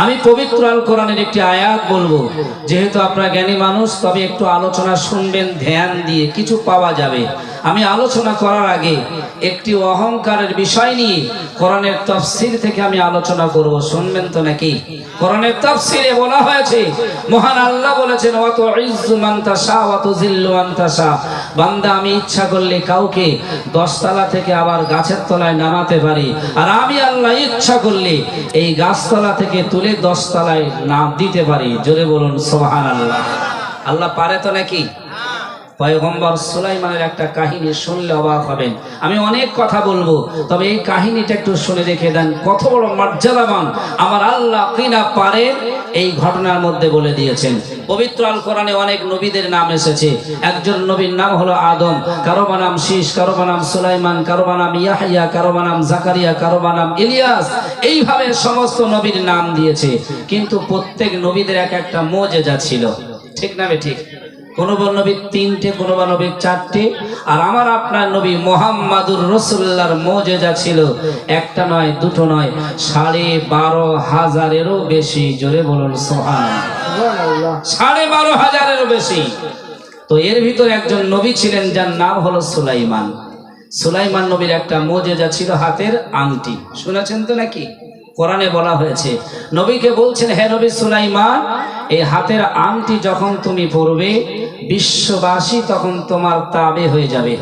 আমি পবিত্র আল কোরআনের একটি আয়াত বলবো, যেহেতু আপনারা জ্ঞানী মানুষ, তবে একটু আলোচনা শুনবেন ধ্যান দিয়ে, কিছু পাওয়া যাবে। আমি আলোচনা করার আগে একটি অহংকারের বিষয় নিয়ে কোরআনের তাফসীর থেকে আমি আলোচনা করব, শুনবেন তো নাকি? কোরআনের তাফসীরে বলা হয়েছে, মহান আল্লাহ বলেছেন, ওয়া তুইজ্জু মান তাশা ওয়া তুযিল্লু মান তাশা। বান্দা, আমি ইচ্ছা করলে কাউকে 10 তলা থেকে আবার গাছের তলায় নামাতে পারি, আর আমি আল্লাহ ইচ্ছা করলে এই গাছতলা থেকে তুলে 10 তলায় নাম দিতে পারি। জোরে বলুন সুবহানাল্লাহ। আল্লাহ পারে তো নাকি? পয়গম্বর সুলাইমানের একটা কাহিনী শুনলে অবাক হবেন। আমি অনেক কথা বলবো, তবে এই কাহিনীটা একটু শুনে রেখে দেন। কত বড় মর্যাদাবান আমার আল্লাহ কিনা পারে এই ঘটনার মধ্যে বলে দিয়েছেন। পবিত্র আল কোরআনে অনেক নবীদের নাম এসেছে। একজন নবীর নাম হলো আদম, কারো নাম শীষ, কারো নাম সুলাইমান, কারো নাম ইয়াহইয়া, কারো নাম জাকারিয়া, কারো নাম ইলিয়াস। এইভাবে সমস্ত নবীর নাম দিয়েছে, কিন্তু প্রত্যেক নবীদের এক একটা মুজিজা ছিল, ঠিক না ঠিক? কোন নবীর 3টে, কোন নবীর 4টে, আর আমার আপনার নবী মুহাম্মাদুর রাসূলুল্লাহর মুজিজা ছিল একটা নয়, দুটো নয়, 12,500-এরও বেশি। জোরে বলুন সুবহানাল্লাহ। 12,500-এরও বেশি। তো এর ভিতর একজন নবী ছিলেন যার নাম হলো সুলাইমান। সুলাইমান নবীর একটা মুজিজা ছিল হাতের আংটি। শুনেছেন তো নাকি? কোরআনে বলা হয়েছে, নবীকে বলছেন, হে নবী সুলাইমান, এই হাতের আংটি যখন তুমি পরবে, বিশ্ববাসী তখন তোমার তাবে হয়ে যাবে।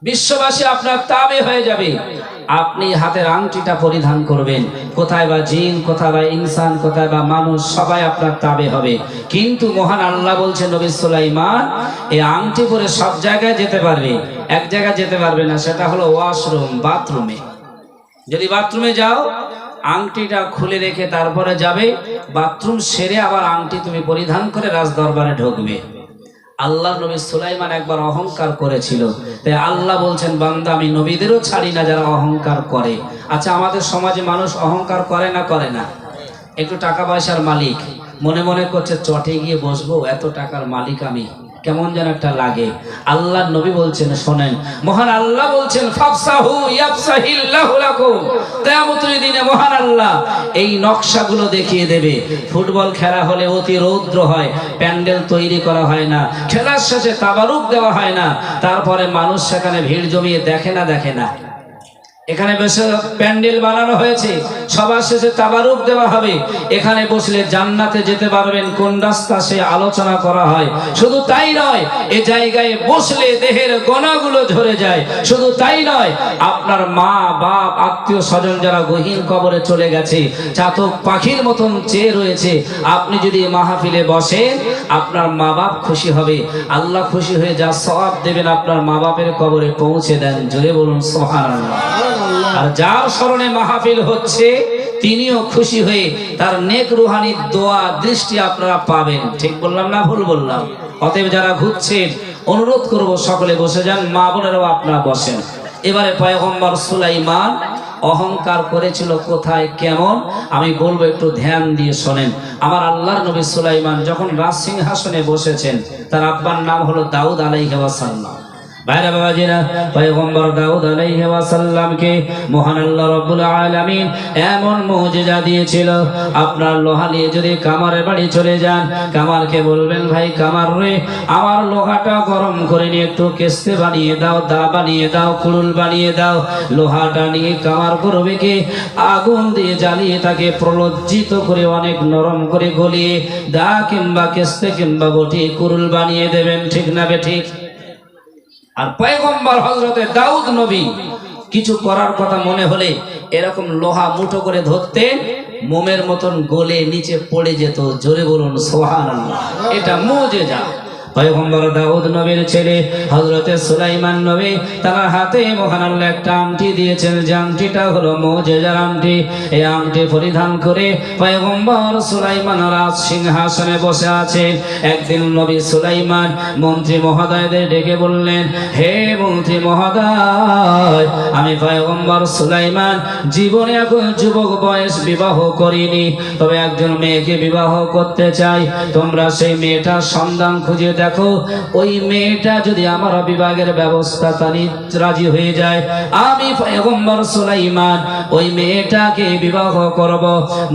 বিশ্ববাসী আপনার তাবে হয়ে যাবে। আপনি হাতের আংটিটা পরিধান করবেন, কোথায় বা জিন, কোথায় বা ইনসান, কোথায় বা মানুষ, সবাই আপনার তাবে হবে। কিন্তু মহান আল্লাহ বলছেন, নবী সুলাইমান এই আংটি পরে সব জায়গায় যেতে পারবে, এক জায়গায় যেতে পারবে না, সেটা হলো ওয়াশরুম, বাথরুমে। যদি বাথরুমে যাও, আংটিটা খুলে রেখে তারপরে যাবে, বাথরুম সেরে আবার আংটি তুমি পরিধান করে রাজ দরবারে ঢুকবে। আল্লাহ নবী সুলাইমান একবার অহংকার করেছিল, তাই আল্লাহ বলছেন, বান্দা, আমি নবীদেরও ছাড়ি না যারা অহংকার করে। আচ্ছা, আমাদের সমাজে মানুষ অহংকার করে না? করে না? একটু টাকা পয়সার মালিক, মনে মনে করছে চটে গিয়ে বসবো, এত টাকার মালিক আমি, কেমন যেন একটা লাগে। আল্লাহ নবী বলছেন, শোনেন, মহান আল্লাহ বলছেন, ফাফসাহু ইয়াফসাহিল্লাহু লাকুম। কিয়ামতের দিনে মহান আল্লাহ এই নকশাগুলো দেখিয়ে দেবে। ফুটবল খেলা হলে অতি রৌদ্র হয়, প্যান্ডেল তৈরি করা হয় না, খেলার শেষে তাবারুক দেওয়া হয় না, তারপরে মানুষ সেখানে ভিড় জমিয়ে দেখে না। এখানে বসে প্যান্ডেল বানানো হয়েছে, সবার শেষে তাবারুক দেওয়া হবে। এখানে বসলে জান্নাতে যেতে পারবেন কোন রাস্তা, সে আলোচনা করা হয়। শুধু তাই নয়, এই জায়গায় বসলে দেহের গোনাগুলো ঝরে যায়। শুধু তাই নয়, আপনার মা বাপ আত্মীয় স্বজন যারা গহীন কবরে চলে গেছে, চাতক পাখির মতন চেয়ে রয়েছে, আপনি যদি মাহফিলে বসেন, আপনার মা বাপ খুশি হবে। আল্লাহ খুশি হয়ে যা সওয়াব দেবেন আপনার মা বাপের কবরে পৌঁছে দেন। জোরে বলুন সুবহানাল্লাহ। আর যার স্মরণে মাহফিল হচ্ছে, তিনিও খুশি হয়ে তার নেক রুহানি দোয়া দৃষ্টি আপনারা পাবেন। ঠিক বললাম না ভুল বললাম? অতএব যারা ঘুরছেন, অনুরোধ করব সকলে বসে যান, মা বোনেরাও আপনারা বসেন। এবারে পয়গম্বর সুলাইমান অহংকার করেছিল কোথায়, কেমন, আমি বলবো, একটু ধ্যান দিয়ে শোনেন। আমার আল্লাহর নবী সুলাইমান যখন রাজ সিংহাসনে বসেছেন, তার আব্বার নাম হলো দাউদ আলাইহিস সালাম। ভাইরা বাবাজিরা, পয়গম্বর দাউদ আলাইহিস সালামকে মহান আল্লাহ রাব্বুল আলামিন এমন মুজিজা দিয়েছিল, আপনার লোহা নিয়ে যদি কামারের বাড়ি চলে যান, কামারকে বলবেন, ভাই কামার রে, আমার লোহাটা গরম করে নিয়ে একটু কেস্তে বানিয়ে দাও, দা বানিয়ে দাও, কুড়ুল বানিয়ে দাও। লোহাটা নিয়ে কামার করবে কি, আগুন দিয়ে জ্বালিয়ে তাকে প্রলজ্জিত করে অনেক নরম করে গলিয়ে দা কিংবা কেস্তে কিংবা বটি কুড়ুল বানিয়ে দেবেন। ঠিক না বেঠিক? আর পয়গম্বর হযরতে দাউদ নবী কিছু করার কথা মনে হলে এরকম লোহা মুঠো করে ধরতেন, মোমের মতন গলে নিচে পড়ে যেত। জোরে বলুন সুবহানাল্লাহ। এটা মুজিজা। পয়গম্বর দাউদ নবীর ছেলে হযরতে সুলাইমান নবী, তার হাতে মহান আল্লাহ একটা আংটি দিয়েছেন, যে আংটিটা হলো মুজিজার আংটি। এই আংটি পরিধান করে পয়গম্বর সুলাইমান রাজ সিংহাসনে বসে আছেন। একদিন নবী সুলাইমান মন্ত্রী মহোদয়দের ডেকে বললেন, হে মন্ত্রী মহোদয়, আমি পয়গম্বর সুলাইমান জীবনে এখন যুবক বয়স বিবাহ করিনি, তবে একজন মেয়েকে বিবাহ করতে চাই। তোমরা সেই মেয়েটার সন্ধান খুঁজে দেখো ওই মেয়েটা যদি আমার বিবাহের ব্যবস্থা তানি রাজি হয়ে যায়, আমি পয়গম্বর সুলাইমান ওই মেয়েটাকে বিবাহ করব।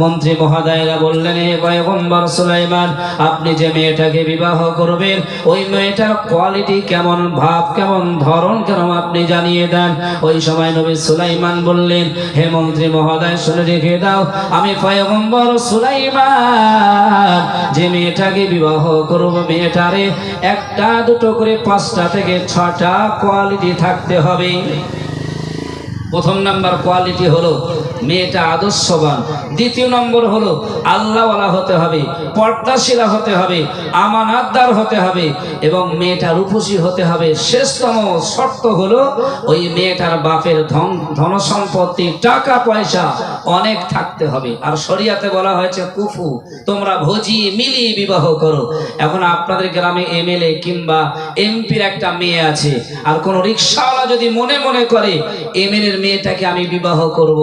মন্ত্রী মহোদয়রা বললেন, হে পয়গম্বর সুলাইমান, আপনি যে মেয়েটাকে বিবাহ করবেন ওই মেয়েটার কোয়ালিটি কেমন, ভাব কেমন, ধরন কেমন আপনি জানিয়ে দেন। ওই সময় নবী সুলাইমান বললেন, হে মন্ত্রী মহোদয় শুনে রেখে দাও, আমি পয়গম্বর সুলাইমান যে মেয়েটাকে বিবাহ করব মেয়েটারে একটা দুটো করে 5টা থেকে 6টা কোয়ালিটি থাকতে হবে। প্রথম নাম্বার কোয়ালিটি হলো মেয়েটা আদর্শবান। দ্বিতীয় নম্বর হলো আল্লাহওয়ালা হতে হবে, পর্দাশীলা হতে হবে, আমানতদার হতে হবে এবং মেয়েটা রূপসী হতে হবে। শেষতম শর্ত হলো ওই মেয়েটার বাপের ধন সম্পত্তি, টাকা পয়সা অনেক থাকতে হবে। আর শরিয়াতে বলা হয়েছে কুফু, তোমরা ভজিয়ে মিলিয়ে বিবাহ করো। এখন আপনাদের গ্রামে এমএলএ কিংবা এমপির একটা মেয়ে আছে, আর কোন রিকশাওয়ালা যদি মনে মনে করে এমএলএর মেয়েটাকে আমি বিবাহ করব,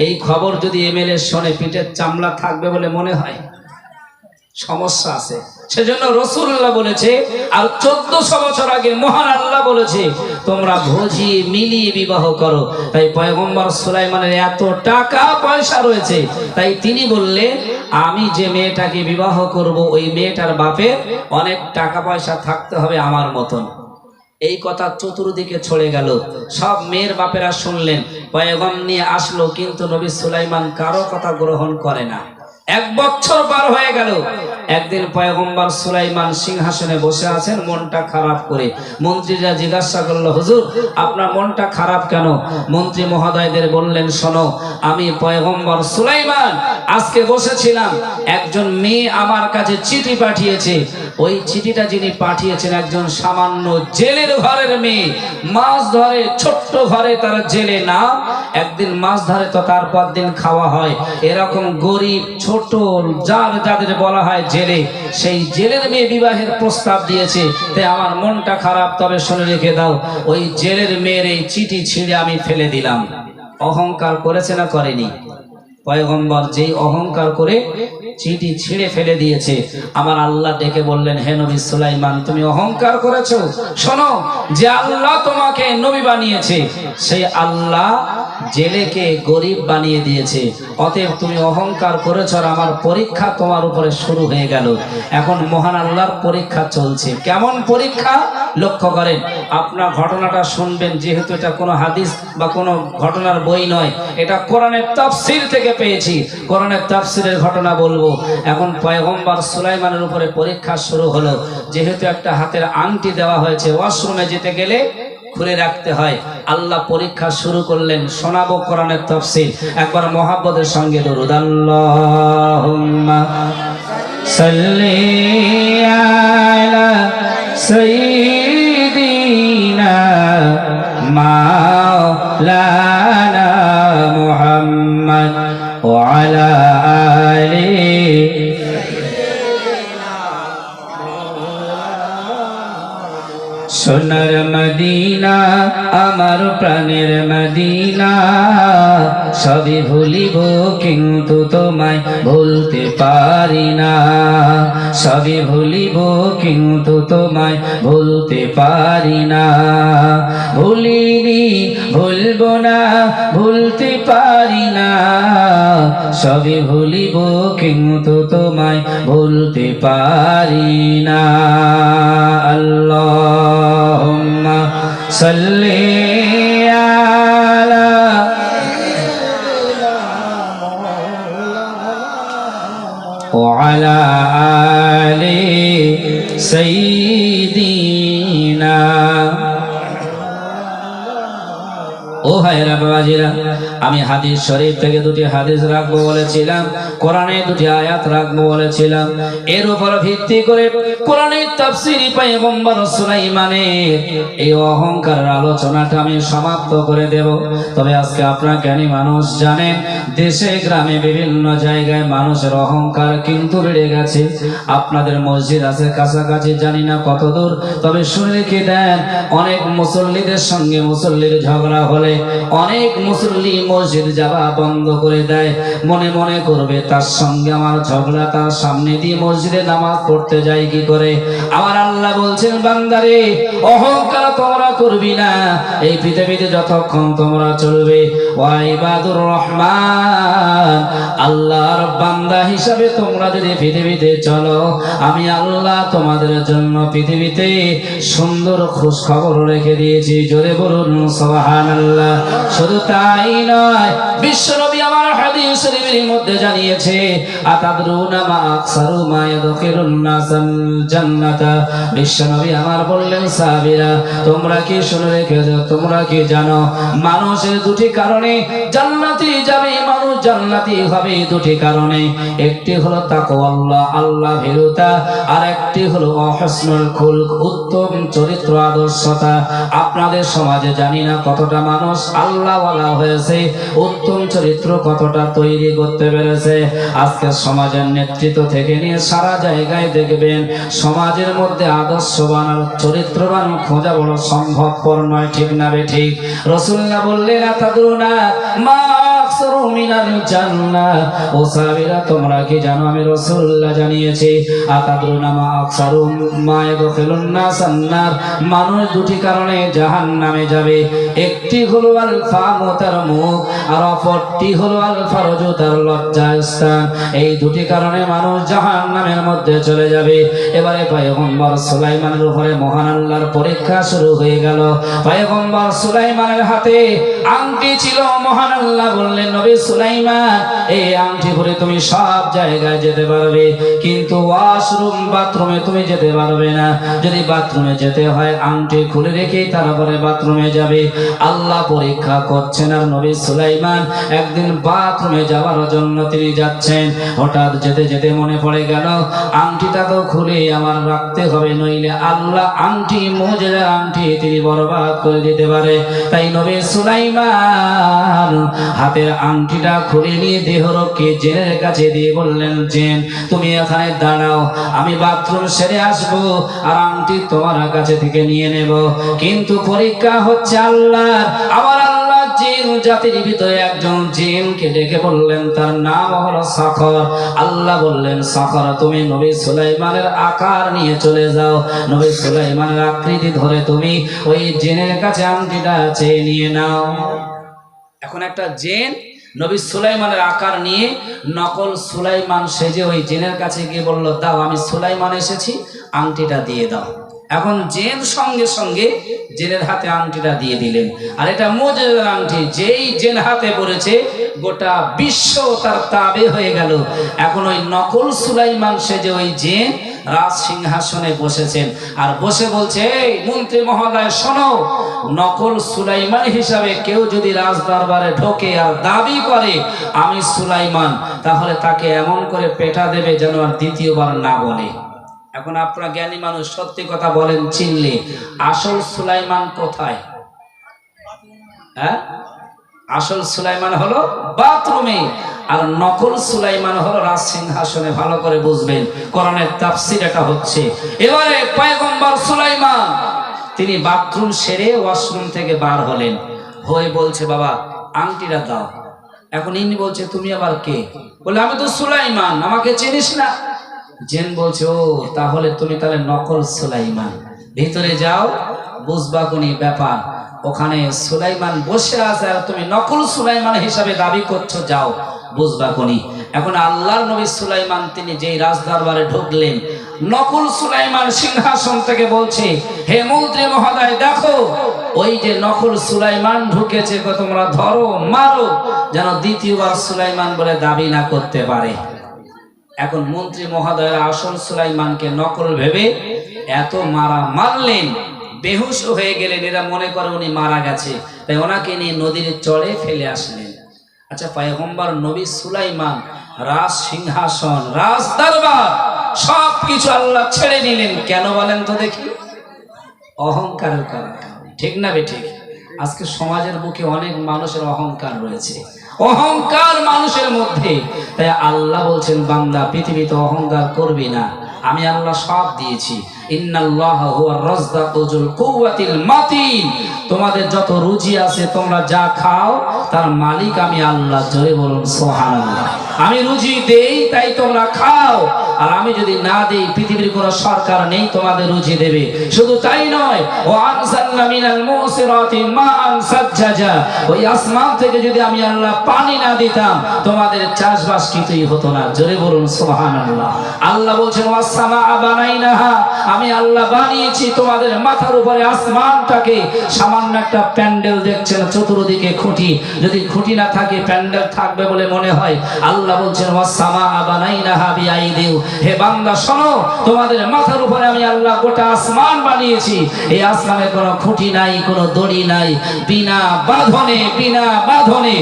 এই খবর যদি এমএলএ শোনে পিঠের চামড়া থাকবে বলে মনে হয়? সমস্যা আছে। সেজন্য রাসূলুল্লাহ বলেছে, আর 1400 বছর আগে মহান আল্লাহ বলেছে তোমরা ভজিয়ে মিলিয়ে বিবাহ করো। তাই পয়গম্বর সুলাইমানের এত টাকা পয়সা রয়েছে, তাই তিনি বললেন আমি যে মেয়েটাকে বিবাহ করব ওই মেয়েটার বাপের অনেক টাকা পয়সা থাকতে হবে আমার মতন। এই কথা চতুর্দিকে ছড়ে গেল, সব মেয়ের বাপেরা শুনলেন, পয়গাম নিয়ে আসলো, কিন্তু নবী সুলাইমান কারো কথা গ্রহণ করে না। 1 বছর পার হয়ে গেল। একদিন পয়গম্বর সুলাইমান সিংহাসনে বসে আছেন মনটা খারাপ করে। মন্ত্রীরা জিজ্ঞাসা করলো, হুজুর আপনার মনটা খারাপ কেন? মন্ত্রী মহোদয়দের বললেন, শোনো, আমি পয়গম্বর সুলাইমান আজকে বসেছিলাম, একজন মেয়ে আমার কাছে চিঠি পাঠিয়েছে। ওই চিঠিটা যিনি পাঠিয়েছেন একজন সামান্য জেলের ঘরের মেয়ে, মাছ ধরে, ছোট্ট ঘরে তার জেলে না, একদিন মাছ ধরে তো তারপর দিন খাওয়া হয়, এরকম গরিব ছোট যাদের বলা হয় জেলে, সেই জেলের মেয়ে বিবাহের প্রস্তাব দিয়েছে। তাই আমার মনটা খারাপ, তবে শুনে রেখে দাও, ওই জেলের মেয়ের এই চিঠি ছিঁড়ে আমি ফেলে দিলাম। অহংকার করেছে না করেনি? পয়গম্বর যেই অহংকার করে চিঠি ছিঁড়ে ফেলে দিয়েছে, আমার আল্লাহ ডেকে বললেন, হে নবী সুলাইমান তুমি অহংকার করেছো, শোনো, যে আল্লাহ তোমাকে নবী বানিয়েছে সেই আল্লাহ জেলেকে গরিব বানিয়ে দিয়েছে, অতএব তুমি অহংকার করেছো আর আমার পরীক্ষা তোমার উপরে শুরু হয়ে গেল। এখন মহান আল্লাহর পরীক্ষা চলছে। কেমন পরীক্ষা? লক্ষ্য করেন, আপনার ঘটনাটা শুনবেন, যেহেতু এটা কোনো হাদিস বা কোনো ঘটনার বই নয়, এটা কোরআনের তাফসীর থেকে পেয়েছি, কোরআনের তাফসীরের ঘটনা বলবো। এখন পয়গম্বর সুলাইমানের উপরে পরীক্ষা শুরু হলো। যেহেতু একটা হাতের আংটি দেওয়া হয়েছে, ওয়াশরুমে যেতে গেলে খুলে রাখতে হয়, আল্লাহ পরীক্ষা শুরু করলেন। শোনাবো কোরআনের তাফসীর, একবার মহব্বতের সঙ্গে দরুদ। আল্লাহুম্মা সাল্লি আলা সাইয়্যিদিনা মাওলানা মুহাম্মদ ওয়া আলা আলিহি সোনার মদিনা আমার প্রাণের মদিনা, সবই ভুলিব কিন্তু তোমায় ভুলতে পারি না, সবই ভুলিব কিন্তু তোমায় ভুলতে পারি না, ভুলিনি ভুলব না ভুলতে পারি না, সবই ভুলিব কিন্তু তোমায় ভুলতে পারি না। আল্লাহুম্মা সাল্লি আলা ওয়া আলা আলি সাইয়্যিদিনা। ও ভাইরা বাবাজিরা, আমি হাদিস শরীফ থেকে 2টি হাদিস রাখবো বলেছিলাম, কোরআনে 2টি আয়াত রাখবো বলেছিলাম। এর উপর ভিত্তি করে কোরআনের তাফসীরে পয়গম্বর সুলাইমানের এই অহংকারের আলোচনাটা আমি সমাপ্ত করে দেব। তবে আজকে আপনারা জ্ঞানী মানুষ জানেন, দেশে গ্রামে বিভিন্ন জায়গায় মানুষের অহংকার কিন্তু বেড়ে গেছে। আপনাদের মসজিদ আছে কাছাকাছি, জানি না কত দূর, তবে শুনে রেখে দেন, অনেক মুসল্লিদের সঙ্গে মুসল্লির ঝগড়া হলে অনেক মুসল্লি মসজিদ যাওয়া বন্ধ করে দেয়, মনে মনে করবে তার সঙ্গে আমার ঝগড়া, তার সামনে দিয়ে মসজিদে নামাজ পড়তে যাই কি করে। আমার আল্লাহ বলছেন বান্দারে অহংকার তোমরা করবি না, এই পৃথিবীতে যতক্ষণ তোমরা চলবে ওয়াইবাদুর রহমান আল্লাহর বান্দা হিসাবে তোমরা যদি পৃথিবীতে চলো, আমি আল্লাহ তোমাদের জন্য পৃথিবীতে সুন্দর খোঁজ খবর রেখে দিয়েছি। জোরে বলুন সুবহানাল্লাহ। শুধু তাই নয়, বিশ্বনবী আমার হাদিস শরীফের মধ্যে জানিয়েছে আতাদরুনা মা আকসারু মা ইয়াদখিলুন নাসাল জান্নাতা। বিশ্বনবী আমার বললেন সাহাবীরা তোমরা কি শুনে রেখেছো, তোমরা কি জানো মানুষের দুটি কারণে জান্নাতে যাবে, মানুষ জান্নাতি হবে দুটি কারণে। একটি হলো তাকওয়াল্লাহ, আল্লাহ ভীরুতা, আর একটি হলো হুসনুল খুলক, উত্তম চরিত্র আদর্শতা। আপনাদের সমাজে জানি না কতটা মানুষ আল্লাহওয়ালা হয়েছে, উত্তম চরিত্র কতটা তৈরি করতে পেরেছে। আজকে সমাজের নেতৃত্ব থেকে নিয়ে সারা জায়গায় দেখবেন সমাজের মধ্যে আদর্শবান আর চরিত্রবান খোঁজা বড় সম্ভবপর নয়, ঠিক না বে ঠিক? রাসূলুল্লাহ বললেন আতাদরুনা মা আকসারু মিনাল জান্নাহ, ও সাহাবীরা তোমরা কি জানো আমি রাসূলুল্লাহ জানিয়েছি আতাদরুনা মা আকসারু মা ইয়াদখিলুন নাসান নার, মানুষ দুটি কারণে জাহান্নামে যাবে। একটি হলো আল ফামু, তার মুখ, আর অপরটি হলো আল ফারজু, তার লজ্জাস্থান। এই দুটি কারণে মানুষ জাহান্নামের মধ্যে চলে যাবে। এবারে পয়গম্বর সুলাইমানের উপরে মহান আল্লাহর পরীক্ষা শুরু হয়ে গেল। পয়গম্বর সুলাইমানের হাতে আংটি ছিল। মহান আল্লাহ বললেন নবী সুলাইমান এই আংটি পরে তুমি সব জায়গায় যেতে পারবে, কিন্তু ওয়াশরুম বাথরুমে তুমি যেতে পারবে না। যদি বাথরুমে যেতে হয় আংটি খুলে রেখে তারপরে বাথরুমে যাবে। আল্লাহ পরীক্ষা করছেন। আর নবী সুলাইমান একদিন বাথরুমে যাওয়ার জন্য তিনি যাচ্ছেন, হঠাৎ যেতে যেতে মনে পড়ে গেল আংটিটা তো খুলে আমার রাখতে হবে, নইলে আল্লাহ আংটি মুজিজার আংটি তিনি বরবাদ করে দিতে পারে। তাই নবী সুলাইমান হাতের আংটিটা খুলে নিয়ে দেহরক্ষী জেনের কাছে দিয়ে বললেন জেন তুমি এখানে দাঁড়াও, আমি বাথরুম সেরে আসবো আর আংটি তোমার কাছে থেকে নিয়ে নেব। কিন্তু পরীক্ষা হচ্ছে আল্লাহ। আমার আল্লাহ জিন জাতির ভিতরে একজন জিনকে ডেকে বললেন, তার নাম হলো সাখর। আল্লাহ বললেন সাখর তুমি নবী সুলাইমানের আকার নিয়ে চলে যাও, নবী সুলাইমানের আকৃতি ধরে তুমি ওই জিনের কাছে আংটিটা চেয়ে নিয়ে নাও। এখন একটা জিন নবী সুলাইমানের আকার নিয়ে নকল সুলাইমান সেজে ওই জিনের কাছে গিয়ে বলল, দাও আমি সুলাইমান এসেছি, আংটিটা দিয়ে দাও। এখন জিন সঙ্গে সঙ্গে জিনের হাতে আংটিটা দিয়ে দিলেন। আর এটা মুজিজার আংটি, যেই জিন হাতে পড়েছে গোটা বিশ্ব তার তাবে হয়ে গেল। এখন ওই নকল সুলাইমান সেজে ওই জিন রাজ সিংহাসনে বসেছেন, আর বসে বলছে এই মন্ত্রী মহোদয় শোনো, নকল সুলাইমান হিসাবে কেউ যদি রাজ দরবারে ঢোকে আর দাবি করে আমি সুলাইমান, তাহলে তাকে এমন করে পেটা দেবে যেন আর দ্বিতীয়বার না বলে। এখন আপনারা জ্ঞানী মানুষ সত্যি কথা বলেন, চিনলে আসল সুলাইমান কোথায়? হ্যাঁ, আসল সুলাইমান হলো বাথরুমে, আর নকল সুলাইমান হলো রাজ সিংহাসনে। ভালো করে বুঝবেন, কোরআনের তাফসীর এটা হচ্ছে। এবারে পয়গম্বর সুলাইমান তিনি বাথরুম সেরে ওয়াশরুম থেকে বার হলেন, হয়ে বলছে বাবা আংটিটা দাও। এখন ইনি বলছে তুমি আবার কে? বলে আমি তো সুলাইমান, আমাকে চিনিস না? জেন বলছে ও তাহলে তুমি তাহলে নকল সুলাইমান, ভিতরে যাও বুঝবা কোনি ব্যাপার। ওখানে সুলাইমান বসে আছে আর তুমি নকল সুলাইমান হিসাবে দাবি করছো, যাও বুঝবা কোনি। এখন আল্লাহর নবী সুলাইমান তিনি যেই রাজদরবারে ঢুকলেন, নকল সুলাইমান সিংহাসন থেকে বলছে হে মন্ত্রী মহোদয় দেখো ওই যে নকল সুলাইমান ঢুকেছে, তোমরা ধরো মারো যেন দ্বিতীয়বার সুলাইমান বলে দাবি না করতে পারে। এখন মন্ত্রী মহোদয় আসল সুলাইমানকে নকল ভেবে এত মারলেন, বেহুশ হয়ে গেলেন। এরা মনে করে উনি মারা গেছে, তাই ওনাকে নিয়ে নদীর চরে ফেলে আসলেন। আচ্ছা পয়গম্বর নবী সুলাইমান রাজ সিংহাসন রাজ দরবার সবকিছু আল্লাহ ছেড়ে নিলেন কেন বলেন তো দেখি? অহংকারের কারণে, ঠিক না বেঠিক? আজকে সমাজের বুকে অনেক মানুষের অহংকার রয়েছে, অহংকার মানুষের মধ্যে। তাই আল্লাহ বলছেন বান্দা পৃথিবীতে অহংকার করবি না, আমি আল্লাহ সব দিয়েছি। ইন্নাল্লাহা হুয়ার রাজ্জাকু যুল কুওয়াতিল মাতিন। তোমাদের যত রুজি আছে তোমরা যা খাও তার মালিক আমি আল্লাহ। জোরে বলুন সুবহানাল্লাহ। আমি রুজি দেই তাই তোমরা খাও, আর আমি যদি না দেই পৃথিবীর কোনো সরকার নেই তোমাদের রুজি দেবে। শুধু তাই নয়, ও আনজালনা মিনাল মুসিরাতি মাআন সাজ্জাজা, ওই আসমান থেকে যদি আমি আল্লাহ পানি না দিতাম তোমাদের চাষবাস কিছুই হতো না। জোরে বলুন সুবহানাল্লাহ। আল্লাহ বলছেন ওয়াস সামাআ বানাইনাহা, আমি আল্লাহ বানিয়েছি তোমাদের মাথার উপরে আসমানটাকে। সামান্য একটা প্যান্ডেল দেখছেন চতুর্দিকে খুঁটি, যদি খুঁটি না থাকে প্যান্ডেল থাকবে বলে মনে হয়? আল্লাহ বলছেন ওয়াস সামাআ বানাইনাহা বিআইদি, হে বান্দা শোনো, তোমাদের মাথার উপরে আমি আল্লাহ গোটা আসমান বানিয়েছি। এই আসমানে কোনো খুঁটি নাই, কোনো দড়ি নাই, বিনা বাঁধনে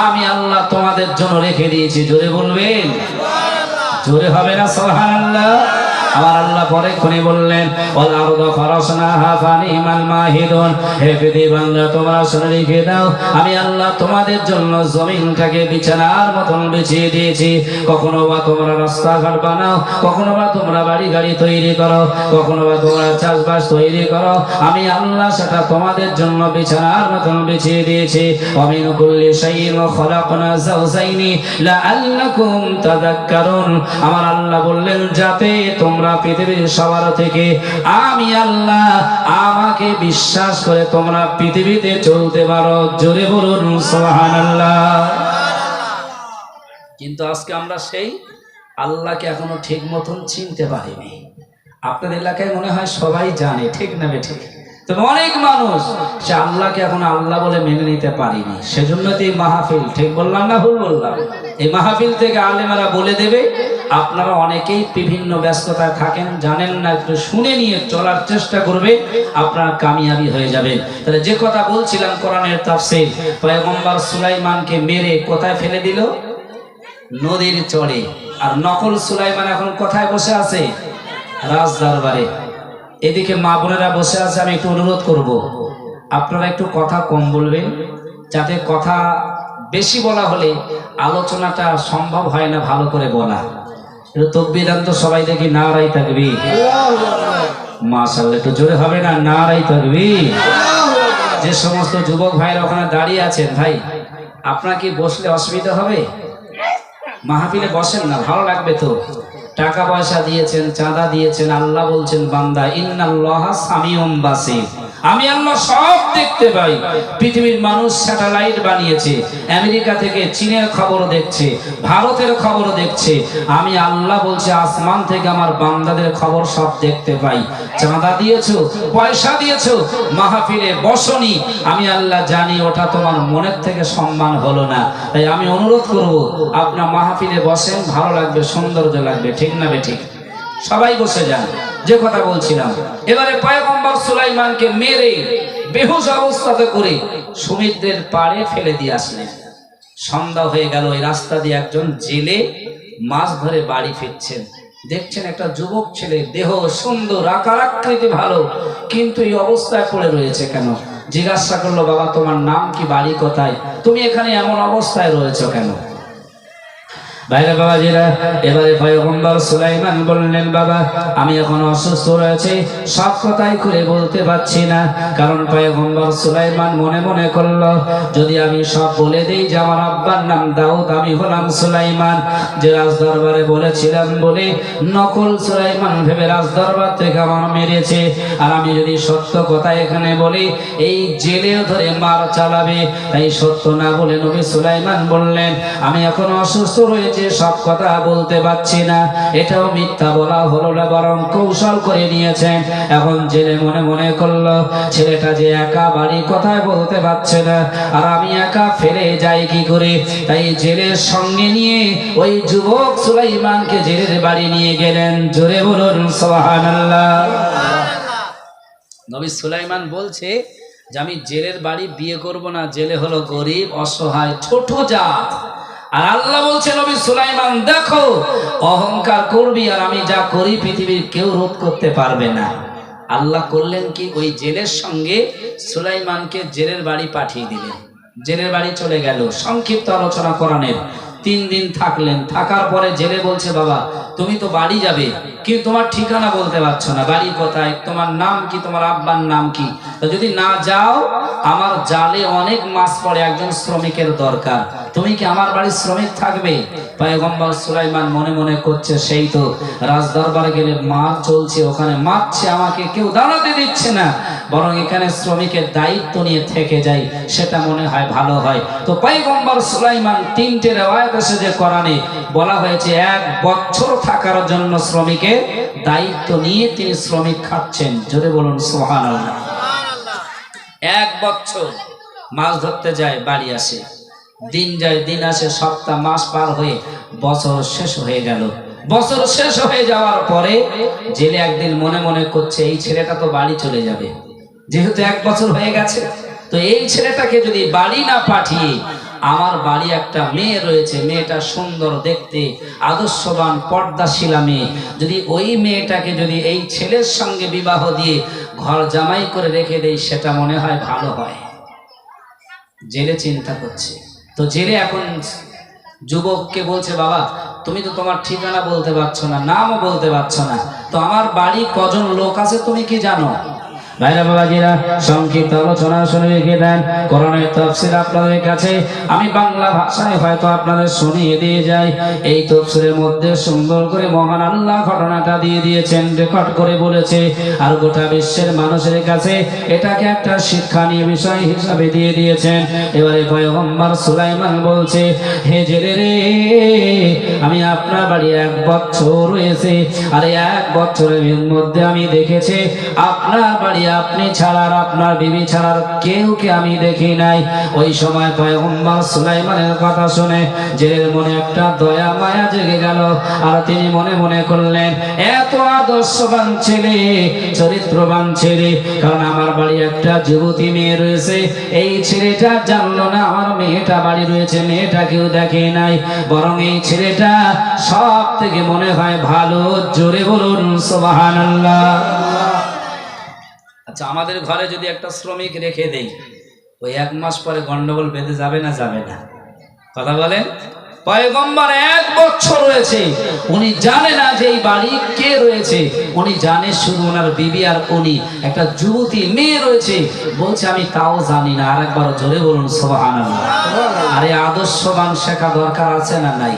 আমি আল্লাহ তোমাদের জন্য রেখে দিয়েছি। জোরে বলবেন? জোরে হবে না সুবহানাল্লাহ? আমার আল্লাহ পরে কোনে বললেন ওয়াল আরদা ফারাশনাহা ফানিমাল মাহিদুন, হে পৃথিবী বান্দা তোমরা শুনে রেখে দাও, আমি আল্লাহ তোমাদের জন্য জমিনটাকে বিছানার মতন বিছিয়ে দিয়েছি। কখনো বা তোমরা রাস্তাঘাট বানাও, কখনো বা তোমরা বাড়ি গাড়ি তৈরি করো, কখনো বা তোমরা চাষবাস তৈরি করো, আমি আল্লাহ সেটা তোমাদের জন্য বিছানার মতন বিছিয়ে দিয়েছি। ওয়া মিন কুল্লি শাইইন খালাকনা যাওজাইনি লাআল্লাকুম তাযাক্কারুন। আমার আল্লাহ বললেন যাতে তোমরা পৃথিবীর সবার থেকে আমি আল্লাহ আমাকে বিশ্বাস করে তোমরা পৃথিবীতে চলতে পারো। জোরে বলুন সুবহানাল্লাহ। কিন্তু আজকে আমরা সেই আল্লাহকে এখনো ঠিক মতন চিনতে পারিনি। আপনাদের এলাকায় মনে হয় সবাই জানে, ঠিক না বেঠিক? তবে অনেক মানুষ সে আল্লাহকে এখন আল্লাহ বলে মেনে নিতে পারিনি। সেজন্য তো এই মাহফিল, ঠিক বললাম না ভুল বললাম? এই মাহফিল থেকে আলেমেরা বলে দেবে। আপনারা অনেকেই বিভিন্ন ব্যস্ততায় থাকেন, জানেন না, একটু শুনে নিয়ে চলার চেষ্টা করবে, আপনারা কামিয়াবি হয়ে যাবেন। তাহলে যে কথা বলছিলাম কোরআনের তাফসীর, পয়গম্বর সুলাইমানকে মেরে কোথায় ফেলে দিল? নদীর চরে। আর নকল সুলাইমান এখন কোথায় বসে আছে? রাজ দরবারে। এদিকে মা বোনেরা বসে আছে। আমি একটু অনুরোধ করব, আপনারা একটু কথা কম বলবেন, যাতে কথা বেশি বলা হলে আলোচনাটা সম্ভব হয় না ভালো করে বলা। একটু তাকবীর দেন তো সবাই, দেখি নারায়ে তাকবীর। মাশাআল্লাহ, একটু জোরে হবে না? নারায়ে তাকবীর। যে সমস্ত যুবক ভাইরা ওখানে দাঁড়িয়ে আছেন, ভাই আপনার কি বসলে অসুবিধা হবে? মাহফিলে বসেন না, ভালো লাগবে তো। টাকা পয়সা দিয়েছেন, চাঁদা দিয়েছেন, আল্লাহ বলছেন বান্দা ইন্নাল্লাহা সামিউম বাসীর, আমি আল্লাহ সব দেখতে পাই। পৃথিবীর মানুষ স্যাটেলাইট বানিয়েছে, আমেরিকা থেকে চীনের খবর দেখছে, ভারতের খবর দেখছে, আমি আল্লাহ বলছি আসমান থেকে আমার বান্দাদের খবর সব দেখতে পাই। চাঁদা দিয়েছো, পয়সা দিয়েছো, মাহফিলে বসনি, আমি আল্লাহ জানি ওটা তোমার মনের থেকে সম্মান হলো না। তাই আমি অনুরোধ করব আপনার মাহফিলে বসেন, ভালো লাগবে, সৌন্দর্য লাগবে, ঠিক না বেঠিক? সবাই বসে যান। যে কথা বলছিলাম, এবারে পয়গম্বর সুলাইমানকে মেরে বেহুশ অবস্থাতে করে সমুদ্রের পাড়ে ফেলে দিয়ে আসলেন। সন্ধ্যা হয়ে গেল, ওই রাস্তা দিয়ে একজন জেলে মাছ ধরে বাড়ি ফিরছেন। দেখছেন একটা যুবক ছেলে, দেহ সুন্দর, আকার আকৃতি ভালো, কিন্তু এই অবস্থায় পড়ে রয়েছে কেন? জিজ্ঞাসা করলো, বাবা তোমার নাম কি, বাড়ি কোথায়, তুমি এখানে এমন অবস্থায় রয়েছো কেন? ভাইরা বাবাজিরা, এবারে পয়গম্বর সুলাইমান বললেন, বাবা আমি এখন অসুস্থ রয়েছে, সব কথাই খুলে বলতে পারছি না। কারণ পয়গম্বর সুলাইমান মনে মনে করলো, যদি আমি সব বলে দিই যে আমার আব্বার নাম দাউদ, আমি হলাম সুলাইমান, যে রাজদরবারে বলেছিলাম বলে নকল সুলাইমান ভেবে রাজদরবার থেকে আমার মেরেছে। আর আমি যদি সত্য কথা এখানে বলি, এই জেলেও ধরে মার চালাবে। তাই সত্য না বলে নবী সুলাইমান বললেন, আমি এখন অসুস্থ রয়েছে, সব কথা বলতে পারছি না। এটাও মিথ্যা বলা হলো না, বরং কৌশল করে নিয়েছেন। এখন জেলে মনে মনে করলো, ছেলেটা যে একা, বাড়ি কোথায় বলতে পারছে না, আর আমি একা ফেলে যাই কি করে? তাই জেলের সঙ্গে নিয়ে ওই যুবক সুলাইমানকে জেলের বাড়ি নিয়ে গেলেন। জোরে বলুন সুবহানাল্লাহ। নবী সুলাইমান বলছে যে আমি জেলের বাড়ি বিয়ে করব না, জেলে হলো গরিব, অসহায়, ছোট জাত। আর আল্লাহ বলছে নবী সুলাইমান দেখো, অহংকার করবি আর আমি যা করি পৃথিবীর কেউ রোধ করতে পারবে না। আল্লাহ করলেন কি, ওই জেলের সঙ্গে সুলাইমানকে জেলের বাড়ি পাঠিয়ে দিলেন। জেলের বাড়ি চলে গেল। সংক্ষিপ্ত আলোচনা কোরআনের, দিন থাকলেন, থাকার পরে জেলে বলছে, বাবা তুমি তো বাড়ি যাবে, কিন্তু তোমার ঠিকানা বলতে পারছো না, বাড়ি কোথায়, তোমার নাম কি, তোমার আব্বার নাম কি? তো যদি না যাও, আমার জালে অনেক মাছ পড়ে, একজন শ্রমিকের দরকার, তুমি কি আমার বাড়ির শ্রমিক থাকবে? পয়গম্বর সুলাইমান মনে মনে করছে, সেই তো রাজ দরবারে গেলে মার চলছে, ওখানে মারছে, আমাকে কেউ দাঁড়াতে দিচ্ছে না, বরং এখানে শ্রমিকের দায়িত্ব নিয়ে থেকে যাই, সেটা মনে হয় ভালো হয়। তো পয়গম্বর সুলাইমান 3টে রিওয়ায়াত এসেছে কোরআনে, বলা হয়েছে 1 বছর থাকার জন্য শ্রমিকের দায়িত্ব নিয়ে তিনি শ্রমিক খাচ্ছেন। জোরে বলুন সুবহানাল্লাহ। 1 বছর মাছ ধরতে যায়, বাড়ি আসে, দিন যায় দিন আসে, সপ্তাহ মাস পার হয়ে বছর শেষ হয়ে গেল। বছর শেষ হয়ে যাওয়ার পরে জেলে একদিন মনে মনে করছে, এই ছেলেটা তো বাড়ি চলে যাবে, যেহেতু 1 বছর হয়ে গেছে, তো এই ছেলেটাকে যদি বাড়ি না পাঠিয়ে, আমার বাড়ি একটা মেয়ে রয়েছে, মেয়েটা সুন্দর দেখতে, আদর্শবান, পর্দাশীলা মেয়ে, যদি ওই মেয়েটাকে যদি এই ছেলের সঙ্গে বিবাহ দিয়ে ঘর জামাই করে রেখে দেই, সেটা মনে হয় ভালো হয়। জেলে চিন্তা করছে। তো জেলে এখন যুবককে বলছে, বাবা তুমি তো তোমার ঠিকানা বলতে পারছো না, নামও বলতে পারছো না, তো আমার বাড়ি কজন লোক আছে তুমি কি জানো? ভাইরা বাবাজিরা, সংক্ষিপ্ত আলোচনা শুনে রেখে দেন। কোরআনের তাফসীর আপনাদের কাছে আমি বাংলা ভাষায় হয়তো আপনাদের শুনিয়ে দিয়ে যাই। এই তাফসীরের মধ্যে সুন্দর করে মহান আল্লাহ ঘটনাটা দিয়ে দিয়েছেন, রেকর্ড করে বলেছে, আর গোটা বিশ্বের মানুষের কাছে এটাকে একটা শিক্ষণীয় বিষয় হিসাবে দিয়ে দিয়েছেন। এবারে পয়গম্বর সুলাইমান বলছে, হে জেলে রে, আমি আপনার বাড়ি 1 বছর রয়েছে, আর 1 বছরের মধ্যে আমি দেখেছি আপনার বাড়ি আপনি ছাড়া, আপনার বিবি ছাড়া কেউকে আমি দেখি নাই। ওই সময় পয়গম্বর সুলাইমানের কথা শুনে জেলের মনে একটা দয়া মায়া জেগে গেল, আর তিনি মনে মনে করলেন, এত আদর্শবান ছেলে, চরিত্রবান ছেলে, কারণ আমার বাড়ি একটা যুবতী মেয়ে রয়েছে, এই ছেলেটা জানলো না আমার মেয়েটা বাড়ি রয়েছে, মেয়েটা কেউ দেখে নাই, বরং এই ছেলেটা সব থেকে মনে হয় ভালো। জোরে বলুন সুবহানাল্লাহ। আচ্ছা, আমাদের ঘরে যদি একটা শ্রমিক রেখে দেই, ওই 1 মাস পরে গন্ডগোল বেঁধে যাবে না যাবে না? কথা বলেন। পয়গম্বর 1 বছর রয়েছে, উনি জানে না যে এই বাড়ি কে রয়েছে, উনি জানে শুধু ওনার বিবি আর উনি, একটা যুবতী মেয়ে রয়েছে, বলছে আমি তাও জানি না। আরেকবার জোরে বলুন সুবহানাল্লাহ। আরে আদর্শবান শেখা দরকার আছে না নাই?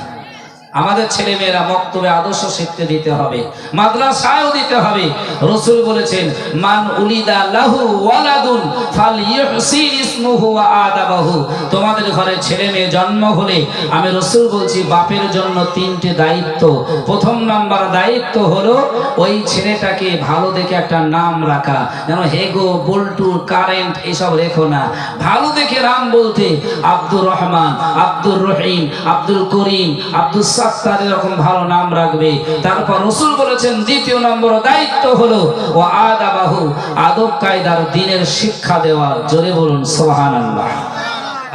আমাদের ছেলে মেয়েরা মক্তবে আদর্শ শিখতে দিতে হবে, মাদ্রাসায়ও দিতে হবে। রাসূল বলেছেন, মান উলিদা লাহু ওয়ালাদুন ফালইহসিন ইসমুহু ওয়া আদাবাহু। তোমাদের ঘরে ছেলে মেয়ে জন্ম হলে আমি রাসূল বলছি, বাপের জন্য 3টে দায়িত্ব। প্রথম নাম্বার দায়িত্ব হলো ওই ছেলেটাকে ভালো দেখে একটা নাম রাখা, যেন হেগো, বল্টু, কারেন্ট এসব রেখো না, ভালো দেখে নাম বলতে, আব্দুর রহমান, আব্দুর রহিম, আব্দুল করিম, আব্দুল সাত্তার, এরকম ভালো নাম রাখবে। তারপর রাসূল বলেছেন, দ্বিতীয় নম্বর দায়িত্ব হলো ও আদাবাহু, আদব কায়দার দ্বীনের শিক্ষা দেওয়া। জোরে বলুন সুবহানাল্লাহ।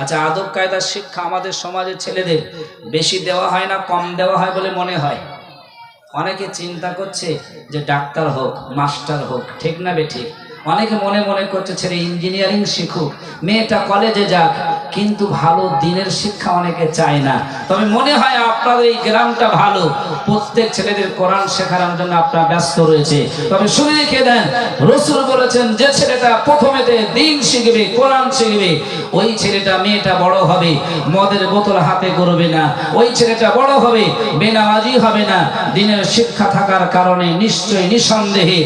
আচ্ছা, আদব কায়দার শিক্ষা আমাদের সমাজের ছেলেদের বেশি দেওয়া হয় না কম দেওয়া হয় বলে মনে হয়? অনেকে চিন্তা করছে যে ডাক্তার হোক, মাস্টার হোক, ঠিক না বেঠিক? অনেকে মনে মনে করছে ছেলে ইঞ্জিনিয়ারিং শিখুক, মেয়েটা কলেজে যাক, কিন্তু ভালো দিনের শিক্ষা অনেকে চায় না। তবে মনে হয় আপনাদের এই গ্রামটা ভালো, প্রত্যেক ছেলেদের কোরআন শেখানোর জন্য আপনারা ব্যস্ত রয়েছে। তবে শুনে রেখে দেন, রাসূল বলেছেন, যে ছেলেটা প্রথমেতে দিন শিখবে, কোরআন শিখবে, ওই ছেলেটা, মেয়েটা বড় হবে মদের বোতল হাতে করবে না, ওই ছেলেটা বড় হবে বেনামাজি হবে না। দিনের শিক্ষা থাকার কারণে নিশ্চয়ই নিঃসন্দেহে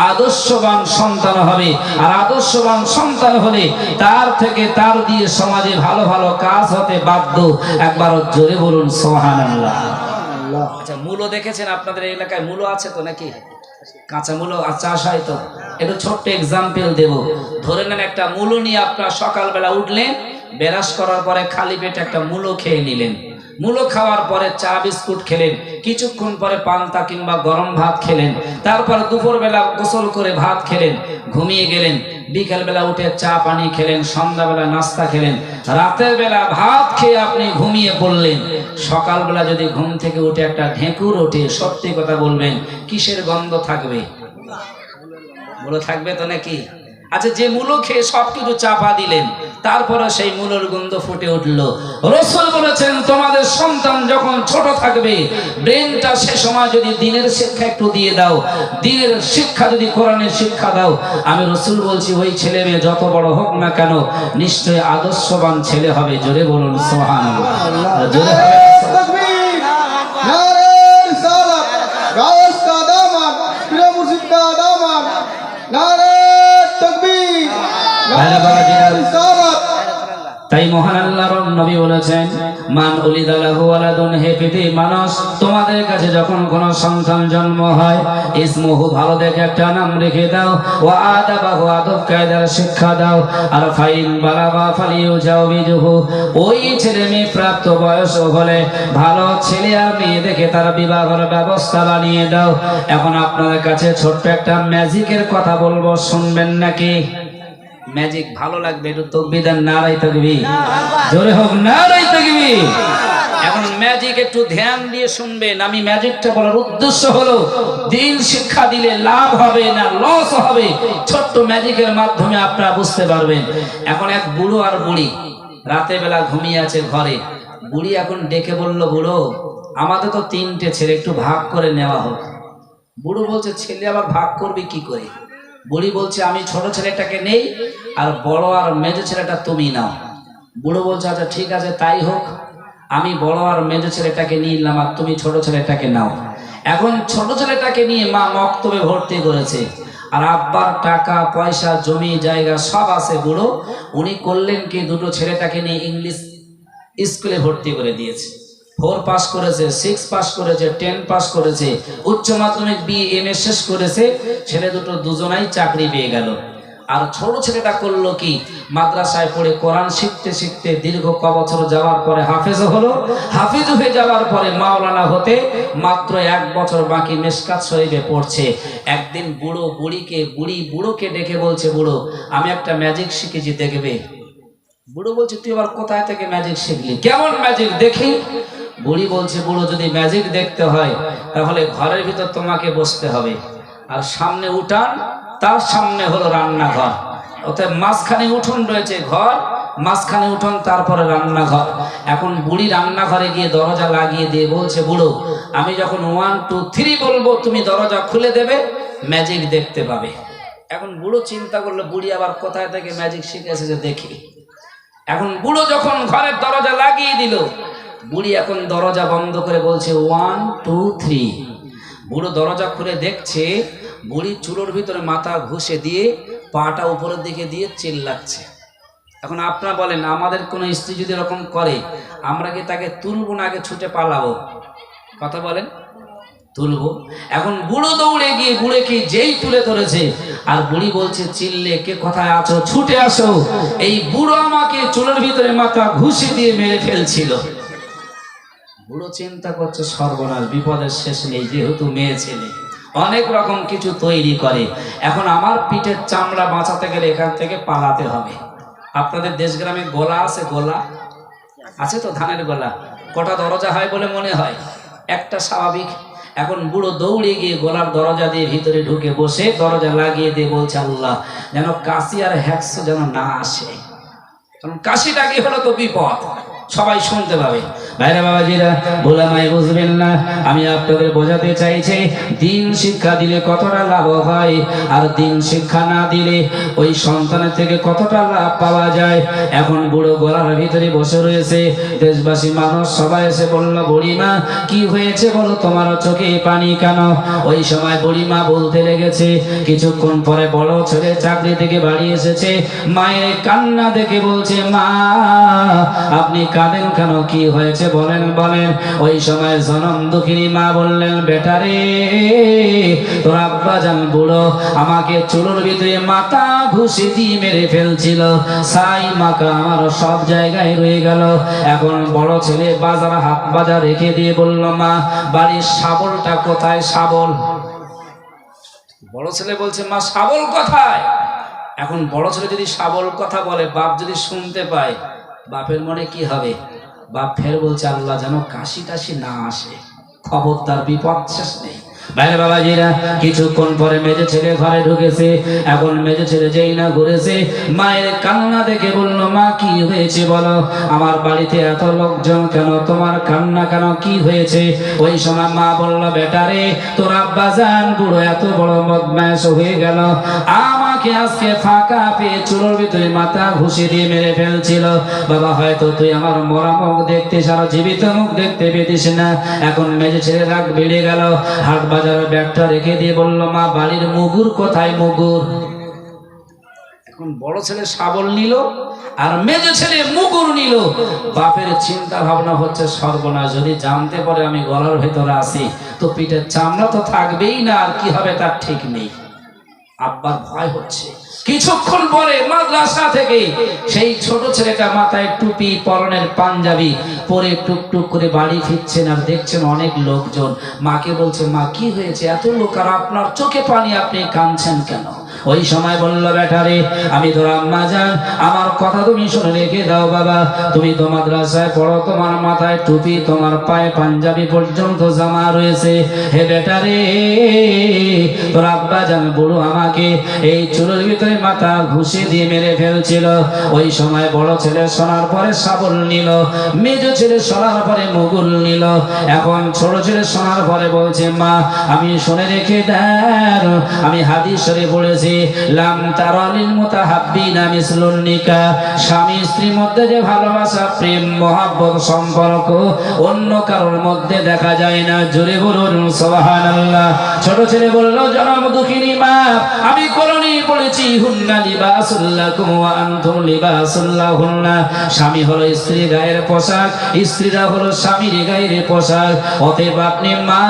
আদর্শবান সন্তান হবে, আর আদর্শবান সন্তান হলে তার থেকে তার দিয়ে সমাজে ভালো ভালো কাজ হতে বাধ্য। একবার জোরে বলুন সুবহানাল্লাহ। আচ্ছা, মূলো দেখেছেন আপনাদের এলাকায়? মূলো আছে তো নাকি? কাঁচা মূলো চাষ হয় তো? একটু ছোট্ট এক্সাম্পল দেব। ধরে নেন একটা মূলো নিয়ে আপনারা সকালবেলা উঠলেন, ব্রাশ করার পরে খালি পেটে একটা মূলো খেয়ে নিলেন, মূলো খাওয়ার পরে চা বিস্কুট খেলেন, কিছুক্ষণ পরে পান্তা কিংবা গরম ভাত খেলেন, তারপর দুপুরবেলা গোসল করে ভাত খেলেন, ঘুমিয়ে গেলেন, বিকেল বেলা উঠে চা পানি খেলেন, সন্ধ্যাবেলা নাস্তা খেলেন, রাতের বেলা ভাত খেয়ে আপনি ঘুমিয়ে পড়লেন। সকালবেলা যদি ঘুম থেকে উঠে একটা ঢেঁকুর ওঠে, সত্যি কথা বলবেন, কিসের গন্ধ থাকবে? মূলো থাকবে তো নাকি? আচ্ছা, যে মূলো খেয়ে সবকিছু চাপা দিলেন, তারপরে সেই মূলের গন্ধ ফুটে উঠলো। রাসূল বলেছেন, তোমাদের সন্তান যখন ছোট থাকবে, ব্রেনটা সে সময় যদি দিনের শিক্ষা একটু দিয়ে দাও, দিনের শিক্ষা যদি কোরআনের শিক্ষা দাও, আমি রাসূল বলছি ওই ছেলে মেয়ে যত বড় হোক না কেন নিশ্চয়ই আদর্শবান ছেলে হবে। জোরে বলুন সুবহানাল্লাহ। জোরে হবে तकबीर नारे रिसालत गायस का दामन पीर मुर्शिद का दामन नारे तकबीर नारे रिसालत। তাই মহান আল্লাহর নবী বলেছেন, মান উলিদা লাহু ওয়ালাদুন, হে পৃথিবীর মানুষ, তোমাদের কাছে যখন কোনো সন্তান জন্ম হয়, ইসমুহু, ভালো দেখে একটা নাম রেখে দাও, ওয়া আদাবাহু, আদব কায়দার শিক্ষা দাও, আর ফাইন বালাগা ফালিউজাউবিজুহু, ওই ছেলে মেয়ে প্রাপ্ত বয়স হলে ভালো ছেলে আর মেয়ে দেখে তার বিবাহের ব্যবস্থা বানিয়ে দাও। এখন আপনাদের কাছে ছোট্ট একটা ম্যাজিকের কথা বলবো, শুনবেন নাকি? ম্যাজিক ভালো লাগবে, একটু তাকবীর দেন, নারায়ে তাকবীর, জোরে হোক নারায়ে তাকবীর। এখন ম্যাজিক একটু ধ্যান দিয়ে শুনবেন। আমি ম্যাজিকটা বলার উদ্দেশ্য হলো দিন শিক্ষা দিলে লাভ হবে না লস হবে, ছোট্ট ম্যাজিকের মাধ্যমে আপনারা বুঝতে পারবেন। এখন এক বুড়ো আর বুড়ি রাতে বেলা ঘুমিয়ে আছে ঘরে। বুড়ি এখন ডেকে বলল, বুড়ো, আমাদের তো 3টে ছেলে, একটু ভাগ করে নেওয়া হোক। বুড়ো বলছে, ছেলে আবার ভাগ করবে কি করে? বুড়ি বলছে, আমি ছোট ছেলেটাকে নেই, আর বড় আর মেজো ছেলেটা তুমি নাও। বুড়ো বলছে, আচ্ছা ঠিক আছে তাই হোক, আমি বড় আর মেজো ছেলেটাকে নিলাম, আর তুমি ছোট ছেলেটাকে নাও। এখন ছোট ছেলেটাকে নিয়ে মা মক্তবে ভর্তি করেছে, আর আব্বার টাকা পয়সা জমি জায়গা সব আছে। বুড়ো উনি করলেন কি, দুটো ছেলেটাকে নিয়ে ইংলিশ স্কুলে ভর্তি করে দিয়েছে। 4 পাস করেছে, 6 পাস করেছে, 10 পাস করেছে, উচ্চ মাধ্যমিক BA শেষ করেছে। ছেলে দুটো দুজনাই চাকরি পেয়ে গেল। আর ছোট ছেলেটা করলো কি, মাদ্রাসায় পড়ে কোরআন শিখতে শিখতে দীর্ঘ ক বছর যাওয়ার পরে হাফেজ হলো। হাফেজ হয়ে যাওয়ার পরে মাওলানা হতে মাত্র 1 বছর বাকি মিশকাত শরীফে পড়ছে। একদিন বুড়ি বুড়োকে ডেকে বলছে, বুড়ো, আমি একটা ম্যাজিক শিখেছি, দেখবে? বুড়ো বলছে, তুই আবার কোথায় থেকে ম্যাজিক শিখলি? কেমন ম্যাজিক দেখি? বুড়ি বলছে, বুড়ো, যদি ম্যাজিক দেখতে হয় তাহলে ঘরের ভিতর তোমাকে বসতে হবে, আর সামনে উঠান, তার সামনে হলো রান্নাঘর, অর্থাৎ মাঝখানে উঠোন রয়েছে, ঘর মাঝখানে উঠোন, তারপরে রান্নাঘর। এখন বুড়ি রান্নাঘরে গিয়ে দরজা লাগিয়ে দিয়ে বলছে, বুড়ো, আমি যখন 1 2 3 বলবো তুমি দরজা খুলে দেবে, ম্যাজিক দেখতে পাবে। এখন বুড়ো চিন্তা করলো, বুড়ি আবার কোথায় থেকে ম্যাজিক শিখে এসেছে দেখি। এখন বুড়ো যখন ঘরের দরজা লাগিয়ে দিল, বুড়ি এখন দরজা বন্ধ করে বলছে 1 2 3। বুড়ো দরজা খুলে দেখছে, বুড়ি চুলোর ভিতরে মাথা ঘুষে দিয়ে পাটা উপরের দিকে দিয়ে চিল্লাচ্ছে। এখন আপনারা বলেন, আমাদের কোনো স্ত্রী যদি এরকম করে, আমরা কি তাকে তুলবো না আগে ছুটে পালাবো? কথা বলেন, তুলবো। এখন বুড়ো দৌড়ে গিয়ে বুড়িকে যেই তুলে ধরেছে, আর বুড়ি বলছে, চিল্লে, কে কোথায় আছো, ছুটে আসো, এই বুড়ো আমাকে চুলের ভিতরে মাথা ঘুষি দিয়ে মেরে ফেলছিল। বুড়ো চিন্তা করছে, সর্বনাশ, বিপদের শেষ নেই, যেহেতু মেয়ে ছেলে অনেক রকম কিছু তৈরি করে। এখন আমার পিঠের চামড়া বাঁচাতে গেলে এখান থেকে পালাতে হবে। আপনাদের দেশ গ্রামে গোলা আছে? গোলা আছে তো, ধানের গোলা। কটা দরজা হয় বলে মনে হয়? একটা, স্বাভাবিক। এখন বুড়ো দৌড়ে গিয়ে গোলার দরজা দিয়ে ভিতরে ঢুকে বসে দরজা লাগিয়ে দিয়ে বলছে, আল্লাহ, যেন কাশি আর হ্যাক্স যেন না আসে, কারণ কাশিটা কি হলো তো বিপদ, সবাই শুনতে পাবে। ভাইরা বাবাজিরা, ভোলামাই বুঝবেন না, আমি আপনাদের বোঝাতে চাইছি দিন শিক্ষা দিলে কতটা লাভ হয়, আর দিন শিক্ষা না দিলে ওই সন্তানের থেকে কতটা লাভ পাওয়া যায়। এখন বুড়ো গলার ভিতরে বসে রয়েছে, দেশবাসী মানুষ সবাই এসে বলল, বুড়িমা কি হয়েছে বলো, তোমার চোখে পানি কেন? ওই সময় বুড়িমা বলতে লেগেছে, কিছুক্ষণ পরে বড় ছেলে চাকরি থেকে বাড়ি এসেছে, মায়ের কান্না দেখে বলছে, মা আপনি কাঁদেন কেন, কি হয়েছে বলেন বলেন। ওই সময় জনম দুঃখিনী মা বললেন, বেটারে, তোর আব্বা জান বুড়ো আমাকে চুলোর ভিতরে মাথা ঘুষি দিয়ে মেরে ফেলছিল, সাই মাকা আমার সব জায়গায় রয়ে গেল। এখন বড় ছেলে বাজার হাত বাজার রেখে দিয়ে বলল, মা বাড়ির শাবলটা কোথায়? শাবল? বড় ছেলে বলছে, মা শাবল কোথায়? এখন বড় ছেলে যদি শাবল কথা বলে, বাপ যদি শুনতে পায়, বাপের মনে কি হবে? বাপ ফের বলছে, আল্লাহ যেন কাশি টাশি না আসে, খবরদার, বিপদ শেষ নেই। বাইরে বাবাজিরা কিছুক্ষণ পরে মেজে ছেলে ঘরে ঢুকেছে। এখন মেজে ছেলে যেই না ঘুরেছে, মায়ের কান্না দেখে বলল, মা কি হয়েছে বলো, আমার বাড়িতে এত লোকজন কেন, তোমার কান্না কেন, কি হয়েছে? ওই সময় মা বলল, বেটা রে, তোর আব্বা জান বুড়ো এত বড় বদমাশ হয়ে গেল, আমাকে আজকে ফাঁকা পেয়ে চুলোর ভিতরে মাথা ঘুষি দিয়ে মেরে ফেলছিল। বাবা, হয়তো তুই আমার মরা মুখ দেখতে, সারা জীবিত মুখ দেখতে পেতিস না। এখন মেজে ছেলে রাগ বেড়ে গেল, হাট বাজারের ব্যাগটা রেখে দিয়ে বলল, মা বাড়ির মুগুর কোথায়, মুগুর? এখন বড় ছেলে শাবল নিল আর মেজে ছেলে মুগুর নিল। বাপের চিন্তা ভাবনা হচ্ছে, সর্বনাশ, যদি জানতে পারে আমি গলার ভেতরে আছি তো পিঠের চামড়া তো থাকবেই না, আর কি হবে তার ঠিক নেই। আব্বার ভয় হচ্ছে। কিছুক্ষণ পরে মাদ্রাসা থেকে সেই ছোট ছেলেটা মাথায় টুপি, পরনের পাঞ্জাবি পরে টুকটুক করে বাড়ি ফিরছেন, আর দেখছেন অনেক লোকজন। মাকে বলছে, মা কি হয়েছে, এত লোক আর আপনার চোখে পানি, আপনি কাঁদছেন কেন? ওই সময় বলল, বেটারে, আমি তোর আম্মা জান, আমার কথা তুমি শুনে রেখে দাও বাবা, তুমি তো মাদ্রাসায় পড়ো, তোমার মাথায় টুপি, তোমার পায়ে পাঞ্জাবি পর্যন্ত জামা রয়েছে। হে বেটারে, তোর আব্বা জান বুড়ো আমাকে এই চুলোর ভিতরে মাথা ঘুষি দিয়ে মেরে ফেলছিল। ওই সময় বড় ছেলে শোনার পরে শাবল নিল, মেজো ছেলে শোনার পরে মুগুল নিল। এখন ছোট ছেলে শোনার পরে বলছে, মা আমি শুনে রেখে দেন, আমি হাদিস শরীফে পড়েছি, লাম তারালিল মুতাহাব্বিনা মিসলুন নিকাহ, স্বামী স্ত্রীর মধ্যে যে ভালোবাসা, প্রেম, মহব্বত, সম্পর্ক অন্য কারোর মধ্যে দেখা যায় না। জোরে বলুন সুবহানাল্লাহ। ছোট ছেলে বলল, জনম দুঃখিনী মা, আমি কোরআনে পড়েছি, হুন্না লিবাসুল লাকুম ওয়া আনতুম লিবাসুল লাহুন্না, স্বামী হলো স্ত্রীর গায়ের পোশাক, স্ত্রীরা হলো স্বামীর গায়ের পোশাক। অতএব আপনি মা,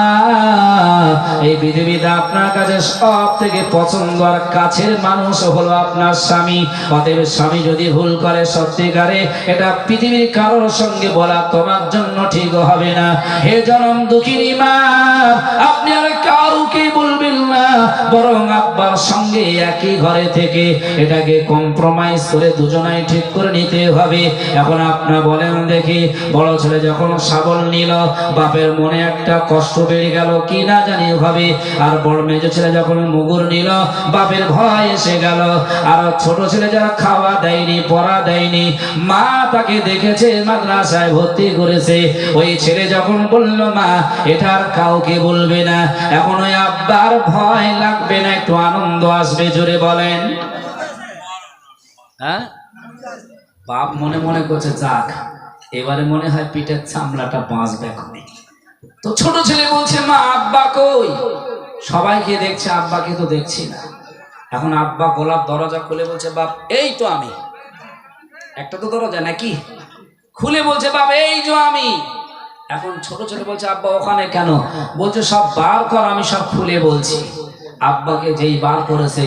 এই পৃথিবীতে আপনার কাছে সব থেকে পছন্দ আর কাছের মানুষ হলো আপনার স্বামী। অতএব স্বামী যদি ভুল করে সত্যিকারে, এটা পৃথিবীর কারোর সঙ্গে বলা তোমার জন্য ঠিক হবে না। হে জনম দুঃখিনী মা, আপনি আর কাউকে বলবেন না, বরং আব্বার সঙ্গে একই ঘরে থেকে এটাকে কম্প্রোমাইজ করে দুজনাই ঠিক করে নিতে হবে। এখন আপনারা বলেন দেখি, বড় ছেলে যখন শাবল নিল, বাপের মনে একটা কষ্ট বেড়ে গেল, কি না জানি ভাবে। আর বড় মেজো ছেলে যখন মুগুর নিল, বাপের ভয় এসে গেল। আর ছোট ছেলে যারা খাওয়া দেয়নি, পড়া দেয়নি, মা তাকে দেখেছে মাদ্রাসায় ভর্তি করেছে, ওই ছেলে যখন বলল, মা এটা আর কাউকে বলবে না, এখন ওই আব্বার ভয় লাগবে না, একটু আনন্দ আসবে। জোরে বলেন। হ্যাঁ, বাপ মনে মনে করছে, যাক এবারে মনে হয় পিঠের চামড়াটা বাঁচবে এখনই। তো ছোট ছেলে বলছে, মা আব্বা কই? সবাইকে দেখছে, আব্বাকে তো দেখছি না। এখন আব্বা গোলাপ দরজা খুলে বলছে, বাপ এই তো আমি। একটা তো দরজা নাকি, খুলে বলছে, বাপ এই যে আমি। এখন ছোট ছেলে বলছে, আব্বা ওখানে কেন? বলছে, সব বার কর, আমি সব খুলে বলছি। আব্বাকে যেই বার করেছে,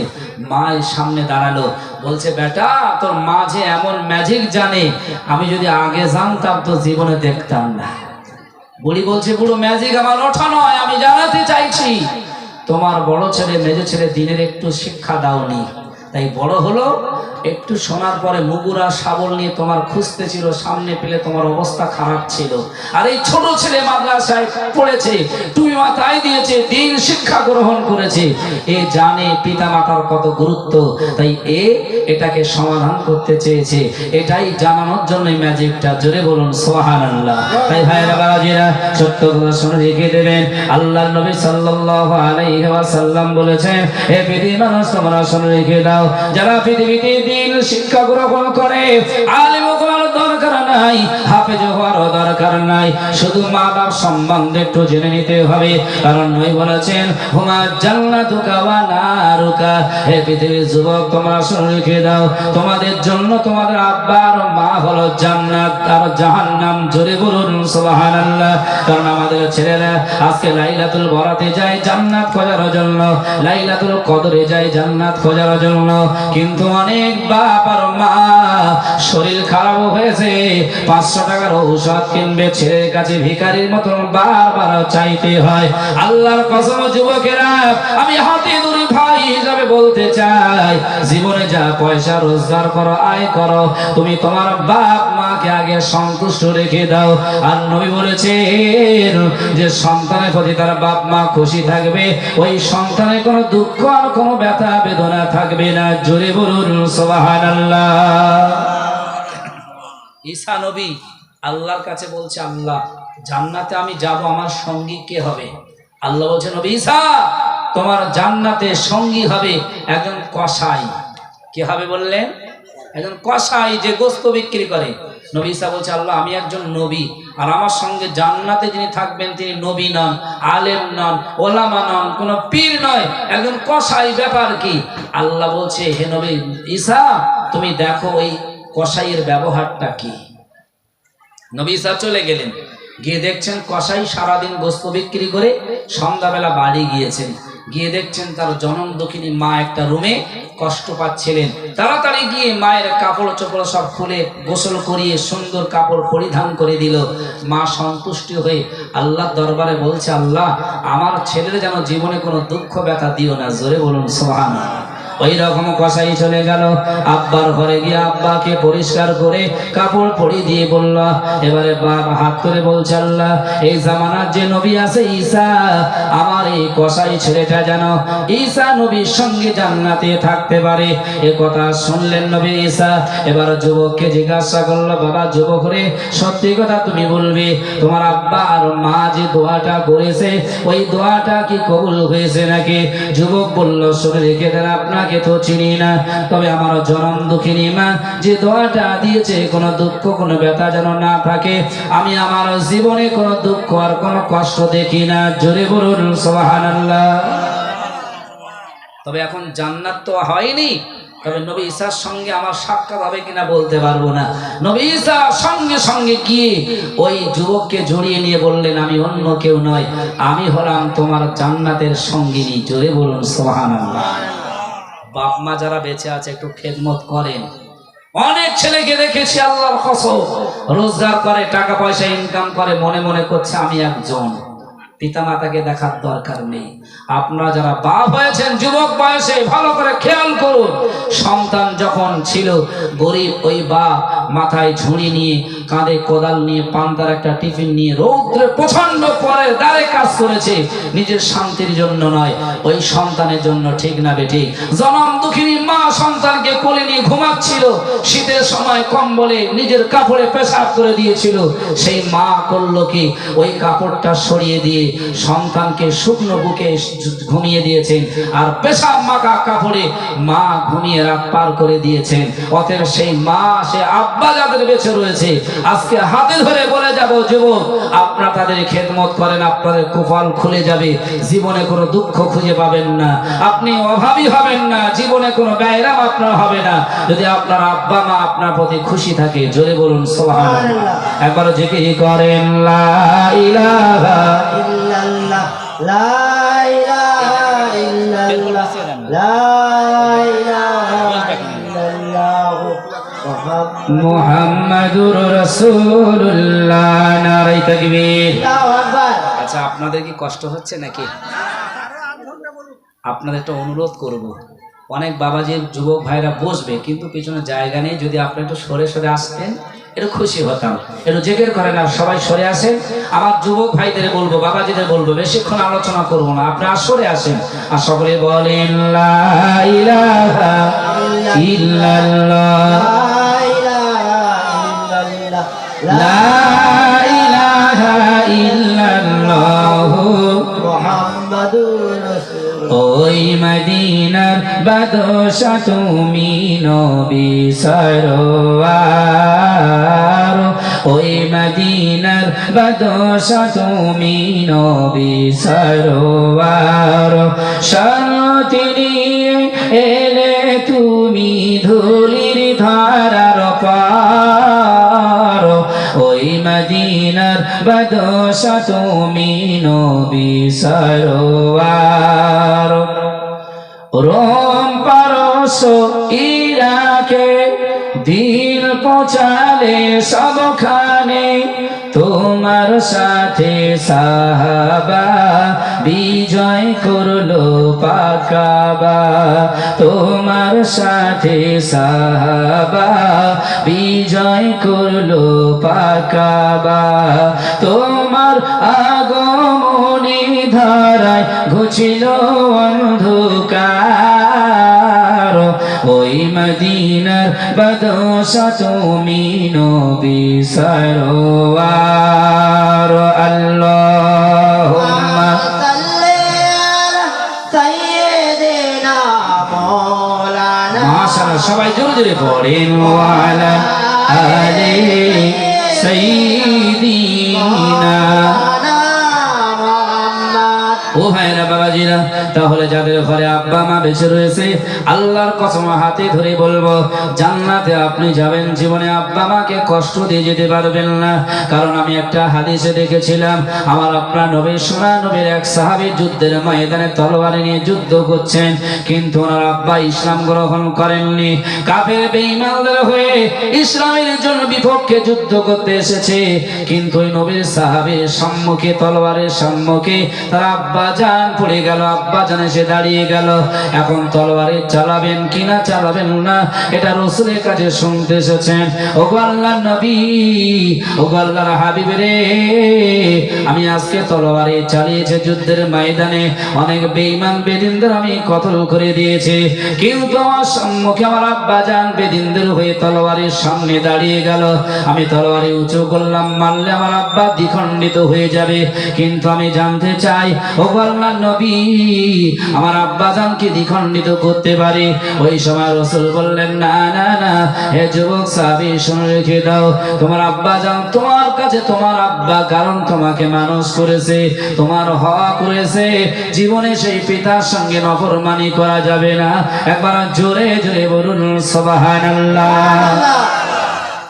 মায়ের সামনে দাঁড়ালো, বলছে, বেটা তোর মা যে এমন ম্যাজিক জানে, আমি যদি আগে জানতাম তো জীবনে দেখতাম না। বুড়ি বলছে, বুড়ো ম্যাজিক আমার ওঠা নয়, আমি জানাতে চাইছি তোমার বড় ছেলে মেজো ছেলে দিনের একটু শিক্ষা দাওনি, তাই বড় হলো, একটু শোনার পরে মুগুরা শাবল নিয়ে তোমার খুঁজতে ছিল, সামনে পেলে তোমার অবস্থা খারাপ ছিল। আর এই ছোট ছেলে মাদ্রাসায় পড়েছে, তুমি মাথায় দিয়েছে, দিন শিক্ষা গ্রহণ করেছে, এ জানে পিতা মাতার কত গুরুত্ব, তাই এটাকে সমাধান করতে চেয়েছে, এটাই জানানোর জন্য ম্যাজিকটা। জোরে বলুন সুবহানাল্লাহ। তাই ভাইরা বাবাজিরা, সত্য কথা শুনে রেখে দেবেন। আল্লাহর নবী সাল্লাল্লাহু আলাইহি ওয়াসাল্লাম বলেছেন, হে পৃথিবীর মানুষ তোমরা শুনে রেখে দাও, যারা পৃথিবীতে দিন শিক্ষা গ্রহণ করে, আলেম হওয়ার দরকার নাই, হাফেজ হওয়ার দরকার নাই, শুধু মা বাপ সম্বন্ধে একটু জেনে নিতে হবে। কারণ নবী বলেছেন, হুমা জান্নাতুকা ওয়া নারুকা। হে পৃথিবীর যুবক, তোমরা শুনে রেখে দাও, তোমাদের জন্য তোমাদের আব্বা আর মা হলো জান্নাত আর জাহান্নাম। জোরে বলুন সুবহানাল্লাহ। কারণ আমাদের ছেলেরা আজকে লাইলাতুল বরাতে যায় জান্নাত খোঁজার জন্য, লাইলাতুল কদরে যায় জান্নাত খোঁজার জন্য, কিন্তু অনেক বাপ আর মা শরীর খারাপ হয়েছে, 500 টাকার ঔষধ কিনবে, ছেলের কাছে ভিখারির মতন বারবার চাইতে হয়। আল্লাহর কসম যুবকেরা, আমি হাতে ধরে ভাই হিসাবে বলতে চাই, জীবনে যা পয়সা রোজগার করো, আয় করো, তুমি তোমার বাপ মাকে আগে সন্তুষ্ট রেখে দাও। আর নবী বলেছেন যে সন্তানের প্রতি তার বাপ মা খুশি থাকবে, ওই সন্তানের কোনো দুঃখ আর কোনো ব্যথা বেদনা থাকবে না। জোরে বলুন সুবহানাল্লাহ। ঈসা নবী আল্লাহর কাছে বলছে, আল্লাহ জান্নাতে আমি যাব, আমার সঙ্গী কে হবে? আল্লাহ বলছে, নবী ঈসা তোমার জান্নাতে সঙ্গী হবে একজন কসাই। কে হবে বললেন? একজন কসাই, যে গোশত বিক্রি করে। নবী ঈসা বলছে, আল্লাহ আমি একজন নবী, আর আমার সঙ্গে জান্নাতে যিনি থাকবেন তিনি নবী নন, আলেম নন, ওলামা নন, কোন পীর নয়, একজন কসাই। ব্যাপার কি? আল্লাহ বলছে, হে নবী ঈসা তুমি দেখো ওই কসাইয়ের ব্যবহারটা কি। নবী ঈসা চলে গেলেন, গিয়ে দেখছেন কসাই সারাদিন গোশত বিক্রি করে সন্ধ্যাবেলা বাড়ি গিয়েছেন। গিয়ে দেখছেন তার জনম দুঃখিনী মা একটা রুমে কষ্ট পাচ্ছিলেন। তাড়াতাড়ি গিয়ে মায়ের কাপড় চোপড় সব খুলে গোসল করিয়ে সুন্দর কাপড় পরিধান করে দিল। মা সন্তুষ্টি হয়ে আল্লাহর দরবারে বলছে, আল্লাহ আমার ছেলের যেন জীবনে কোনো দুঃখ ব্যথা দিও না। জোরে বলুন সুবহানাল্লাহ। ওই রকম কসাই চলে গেল, আব্বার ঘরে গিয়ে আব্বাকে পরিষ্কার করে কাপড় পরিয়ে দিয়ে বলল, এবারে বাবা হাত করে বলছে, আল্লাহ এই জামানার যে নবী আছে ঈসা, আমার এই কসাই ছেলেটা যেন ঈসা নবীর সঙ্গে জান্নাতে থাকতে পারে। এ কথা শুনলেন নবী ঈসা। এবার যুবককে জিজ্ঞাসা করলো, বাবা যুবক রে, সত্যি কথা তুমি বলবে, তোমার আব্বা আর মা যে দোয়াটা করেছে ওই দোয়াটা কি কবুল হয়েছে নাকি? যুবক বলল, শুনে রেখে দেন, আপনাকে তো চিনি না, তবে আমার জনম দুঃখিনী মা যে দোয়াটা দিয়েছে কোনো দুঃখ কোনো ব্যথা যেন না থাকে, আমি আমার জীবনে কোনো দুঃখ আর কোনো কষ্ট দেখি না। জোরে বলুন সুবহানাল্লাহ। তবে এখন জান্নাত তো হয়নি, তবে নবী ঈসার সঙ্গে আমার সাক্ষাৎ হবে কিনা বলতে পারবো না। নবী ঈসা সঙ্গে সঙ্গে গিয়ে ওই যুবককে জড়িয়ে নিয়ে বললেন, আমি অন্য কেউ নয়, আমি হলাম তোমার জান্নাতের সঙ্গিনী। জোরে বলুন সুবহানাল্লাহ। বাপ মা যারা বেঁচে আছে একটু খেদমত করেন। অনেক ছেলেকে দেখেছি আল্লাহর কসম, রোজগার করে, টাকা পয়সা ইনকাম করে, মনে মনে করছে আমি একজন। পিতা মাতাকে দেখার দরকার নেই। আপনারা যারা বাপ হয়েছেন যুবক বয়সে ভালো করে খেয়াল করুন, সন্তান যখন ছিল গরিব, ওই বাপ মাথায় ঝুড়ি নিয়ে, কাঁধে কোদাল নিয়ে, পান্তার একটা টিফিন নিয়ে রৌদ্রে প্রচন্ড পরে দাঁড়ে কাজ করেছে, নিজের শান্তির জন্য নয়, ওই সন্তানের জন্য। ঠিক না বেঠিক? জনম দুঃখিনী মা সন্তানকে কোলে নিয়ে ঘুমাচ্ছিল, শীতের সময় কম্বলে নিজের কাপড়ে পেশাব করে দিয়েছিল। সেই মা করলো কি, ওই কাপড়টা সরিয়ে দিয়ে সন্তানকে শুকনো বুকে ঘুমিয়ে দিয়েছেন, আর পেশাব মাখা কাপড়ে মা ঘুমিয়ে রাত পার করে দিয়েছেন। অতএব সেই মা, সে আব্বা যাদের বেঁচে রয়েছে, আজকে হাতে ধরে বলে যাব, যুবক আপনারা তাদের খেদমত করেন, আপনাদের কপাল খুলে যাবে, জীবনে কোনো দুঃখ খুঁজে পাবেন না, আপনি অভাবী হবেন না, জীবনে কোনো ব্যয়রাম আপনার হবে না, যদি আপনার আব্বা মা আপনার প্রতি খুশি থাকে। জোরে বলুন সুবহানাল্লাহ। একবার জিকির করেন, লা ইলাহা ইল্লাল্লাহ, লা ইলাহা ইল্লাল্লাহ, লা ইলাহা ইল্লাল্লাহ, মুহাম্মাদুর রাসূলুল্লাহ। নারে তাকবীর। আল্লাহু আকবার। আচ্ছা, আপনাদের কি কষ্ট হচ্ছে নাকি? আপনাদের একটা অনুরোধ করব, অনেক বাবাজির যুবক ভাইরা বসবে, কিন্তু পিছনে জায়গা নেই, যদি আপনি একটু সরে সরে আসতেন একটু খুশি হতাম। একটু জেকের করেন, আর সবাই সরে আসেন। আমার যুবক ভাইদের বলবো, বাবাজিদের বলবো, বেশিক্ষণ আলোচনা করবো না, আপনারা সরে আসেন আর সকলে বলেন, লা ইলাহা ইল্লাল্লাহ, লা ইলাহা ইল্লাল্লাহ, মুহাম্মাদুর রাসূলুল্লাহ। ওই মদিনার বাদশা তুমি নবী সরওয়ার, ওই মদিনার বাদশা তুমি নবী সরওয়ার, শান্তি নিয়ে এলে তুমি ধুলির ধারার পার, ওই মদিনার বাদশা তুমি নবী সরওয়ার। রোম পারস্য ইরাকে দিন পৌঁছালে সবখানে, তোমার সাথে সাহাবা বিজয় করলো পাকাবা, তোমার সাথে সাহাবা বিজয় করলো পাকাবা, তোমার আগমনী ধারায় ঘুচিল অন্ধকার, ওই মদিনার বাদশা তুমি নবী সরওয়ার। আল্লাহুম্মা সাল্লি আলা সাইয়্যিদিনা মাওলানা, মাশাআল্লাহ, সবাই জোরে জোরে পড়েন, ওয়ালা আলি সাইয়্যিদিনা। ও ভাইরা বাবাজিরা, তাহলে যাদের ঘরে আব্বা মা বেঁচে রয়েছে, আল্লাহর কসম হাতে ধরে বলবো, জান্নাতে আপনি যাবেন, জীবনে আব্বা মাকে কষ্ট দিয়ে যেতে পারবেন না। কারণ আমি একটা হাদিসে দেখেছিলাম, আমার আপনার নবীর সোনা নবীর এক সাহাবী যুদ্ধের ময়দানে তলোয়ার নিয়ে যুদ্ধ করছেন, কিন্তু ওনার আব্বা ইসলাম গ্রহণ করেননি। কাফের বেঈমানদের হয়ে ইসলামের জন্য বিপক্ষে যুদ্ধ করতে এসেছে, কিন্তু ওই নবীর সাহাবীর সম্মুখে, তলোয়ারের সম্মুখে তার আব্বা জান পড়ে গেল, আব্বা জান এসে দাঁড়িয়ে গেল। এখন তলোয়ারে চালাবেন কিনা চালাবেন না, এটা রাসূলের কাছে শুনতে এসেছেন। ওগো আল্লাহর নবী, ওগো আল্লাহর হাবিব রে, আমি আজকে তলোয়ারে চালিয়েছি যুদ্ধের ময়দানে, অনেক বেঈমান বেদিনদের আমি কতল করে দিয়েছি, কিন্তু আমার সম্মুখে আমার আব্বা জান বেদিনদের হয়ে তলোয়ারের সামনে দাঁড়িয়ে গেল। আমি তলোয়ারে উঁচু করলাম, মারলে আমার আব্বা দ্বিখণ্ডিত হয়ে যাবে, কিন্তু আমি জানতে চাই ওগো আল্লাহর নবী, আমার আব্বা জানকে দ্বিখণ্ডিত করতে পারে? ওই সময় রাসূল বললেন, না না না, হে যুবক সাহাবী, শুনে রেখে দাও, তোমার আব্বা জান তোমার কাছে তোমার আব্বা, কারণ তোমাকে মানুষ করেছে, তোমার হক করেছে, জীবনে সেই পিতার সঙ্গে নফরমানি করা যাবে না। একবার জোরে জোরে বলুন সুবহানাল্লাহ।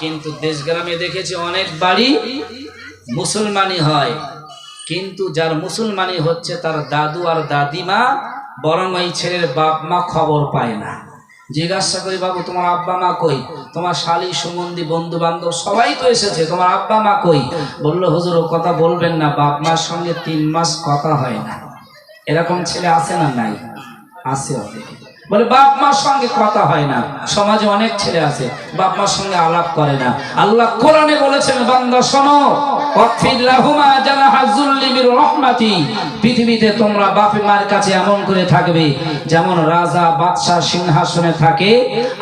কিন্তু দেশ গ্রামে দেখেছি অনেক বাড়ি মুসলমানি হয়, কিন্তু যার মুসলমানি হচ্ছে তার দাদু আর দাদিমা, বরং ওই ছেলের বাপ মা খবর পায় না। জিজ্ঞাসা করি, বাবু তোমার আব্বা মা কই? তোমার শালী সুমন্দি বন্ধু বান্ধব সবাই তো এসেছে, তোমার আব্বা মা কই? বললো, হুজুর ও কথা বলবেন না, বাপ মার সঙ্গে 3 মাস কথা হয় না। এরকম ছেলে আছে না নাই? আছে অনেক। বলে বাপ মার সঙ্গে কথা হয় না। সমাজে অনেক ছেলে আছে বাপ মার সঙ্গে আলাপ করে না। আল্লাহ কোরআনে বলেছেন, বান্দা শোনো, পৃথিবীতে তোমরা বাপে মার কাছে এমন করে থাকবে যেমন রাজা বাদশাহ সিংহাসনে থাকে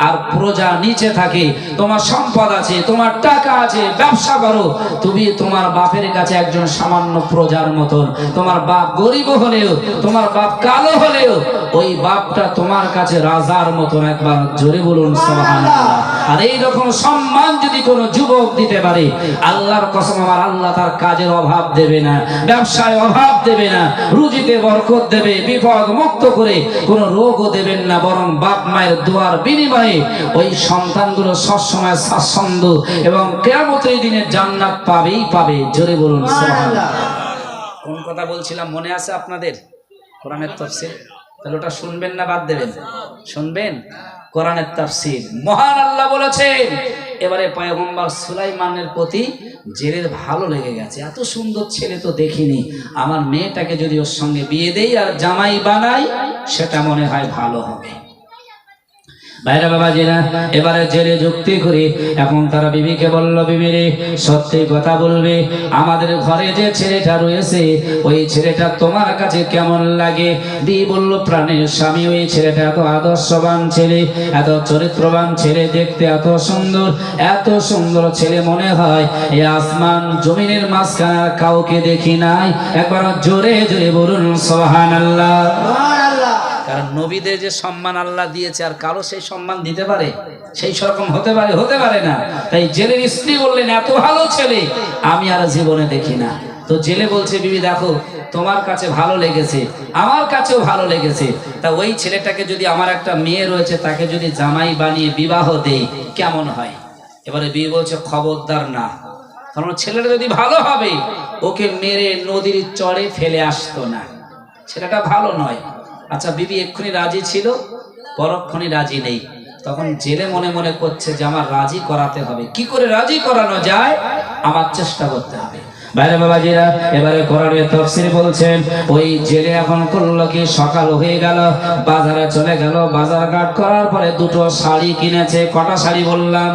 আর প্রজা নিচে থাকে। তোমার সম্পদ আছে, তোমার টাকা আছে, ব্যবসা করো, তুমি তোমার বাপের কাছে একজন সামান্য প্রজার মতন। তোমার বাপ গরিব হলেও, তোমার বাপ কালো হলেও, ওই বাপটা তোমার কাছে রাজার মতন। একবার জোরে বলুন সুবহানাল্লাহ। আর এই রকম সম্মান যদি কোনো যুবক দিতে পারে, আল্লাহর কসম আমার আল্লাহ তার কাজের অভাব দেবে না, ব্যবসায় অভাব দেবে না, রুজিতে বরকত দেবে, বিপদ মুক্ত করে কোনো রোগও দেবেন না, বরং বাপ মায়ের দোয়ার বিনিময়ে ওই সন্তানগুলো সবসময় স্বাচ্ছন্দ্য এবং কিয়ামতের দিনে জান্নাত পাবেই পাবে। জোরে বলুন সুবহানাল্লাহ। কোন কথা বলছিলাম মনে আছে আপনাদের? কোরআনের তাফসীর। তাহলে ওটা শুনবেন না বাদ দেবেন? শুনবেন। কোরআনের তাফসীর মহান আল্লাহ বলেছেন, এবারে পয়গম্বর সুলাইমানের প্রতি জেলের ভালো লেগে গেছে, এত সুন্দর ছেলে তো দেখিনি, আমার মেয়েটাকে যদি ওর সঙ্গে বিয়ে দেই আর জামাই বানাই, সেটা মনে হয় ভালো হবে। ভাইরা বাবাজিরা, এবারে জেলে যুক্তি করে এখন তারা বিবিকে বলল, বিবি রে, সত্যি কথা বলবে, আমাদের ঘরে যে ছেলেটা রয়েছে, ওই ছেলেটা তোমার কাছে কেমন লাগে? বিবি বলল, প্রাণের স্বামী, ওই ছেলেটা এত আদর্শবান ছেলে, এত চরিত্রবান ছেলে, দেখতে এত সুন্দর ছেলে, মনে হয় এই আসমান জমিনের মাঝখানে কাউকে দেখি নাই। একবার জোরে জোরে বলুন সুবহানাল্লাহ। কারণ নবীদের যে সম্মান আল্লাহ দিয়েছে, আর কারো সেই সম্মান দিতে পারে? সেই রকম হতে পারে? হতে পারে না। তাই জেলের স্ত্রী বললেন, এত ভালো ছেলে আমি আর জীবনে দেখি না। তো জেলে বলছে, বিবি দেখো, তোমার কাছে ভালো লেগেছে, আমার কাছেও ভালো লেগেছে, তা ওই ছেলেটাকে যদি, আমার একটা মেয়ে রয়েছে, তাকে যদি জামাই বানিয়ে বিবাহ দেই কেমন হয়? এবারে বিবি বলছে, খবরদার না, কারণ ছেলেটা যদি ভালো হবে, ওকে মেরে নদীর চরে ফেলে আসতো না, ছেলেটা ভালো নয়। আচ্ছা, বিবি এক্ষুনি রাজি ছিল, পরক্ষণে রাজি নেই। তখন জেলে মনে মনে করছে যে আমার রাজি করাতে হবে। কি করে রাজি করানো যায়? আমার চেষ্টা করতে হবে। বাইরে বাবাজিরা, এবারে কোরআনের তাফসীর বলছেন ওই জেলে এখন করলো কি, সকাল হয়ে গেল, বাজারে চলে গেল, বাজার ঘাট করার পরে দুটো শাড়ি কিনেছে। কটা শাড়ি বললাম?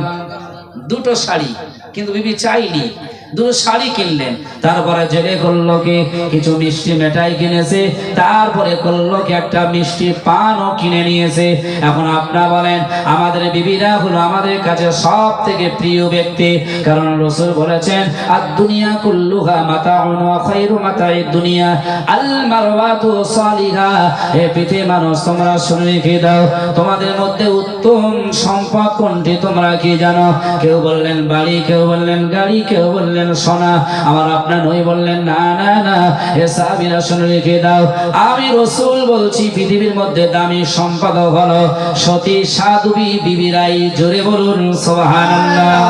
দুটো শাড়ি। কিন্তু বিবি চাইনি, দুটো শাড়ি কিনলেন। তারপরে জেলে করলো কি, কিছু মিষ্টি মেটাই কিনেছে, তারপরে করলো কি একটা মিষ্টি পানও কিনে নিয়েছে। এখন আপনারা বলেন, আমাদের বিবিরা হলো আমাদের কাছে সব থেকে প্রিয় ব্যক্তি, কারণ রাসূল বলেছেন আদ দুনিয়া কুল্লুহা মাতাউন ওয়া খায়রু মাতাইদ দুনিয়া আল মারওয়াতু সালিহা। হে পৃথিবীর মানুষ, তোমরা শুনে রেখে দাও, তোমাদের মধ্যে উত্তম সম্পদ কোনটি তোমরা কি জানো? কেউ বললেন বাড়ি, কেউ বললেন গাড়ি, কেউ বললেন সোনা। আমার আপনার নই বললেন না না না, হে সাহাবীরা শুনে রেখে দাও, আমি রাসূল বলছি পৃথিবীর মধ্যে দামি সম্পদ হলো সতী সাধবী বিবিরাই। জোরে বলুন সুবহানাল্লাহ।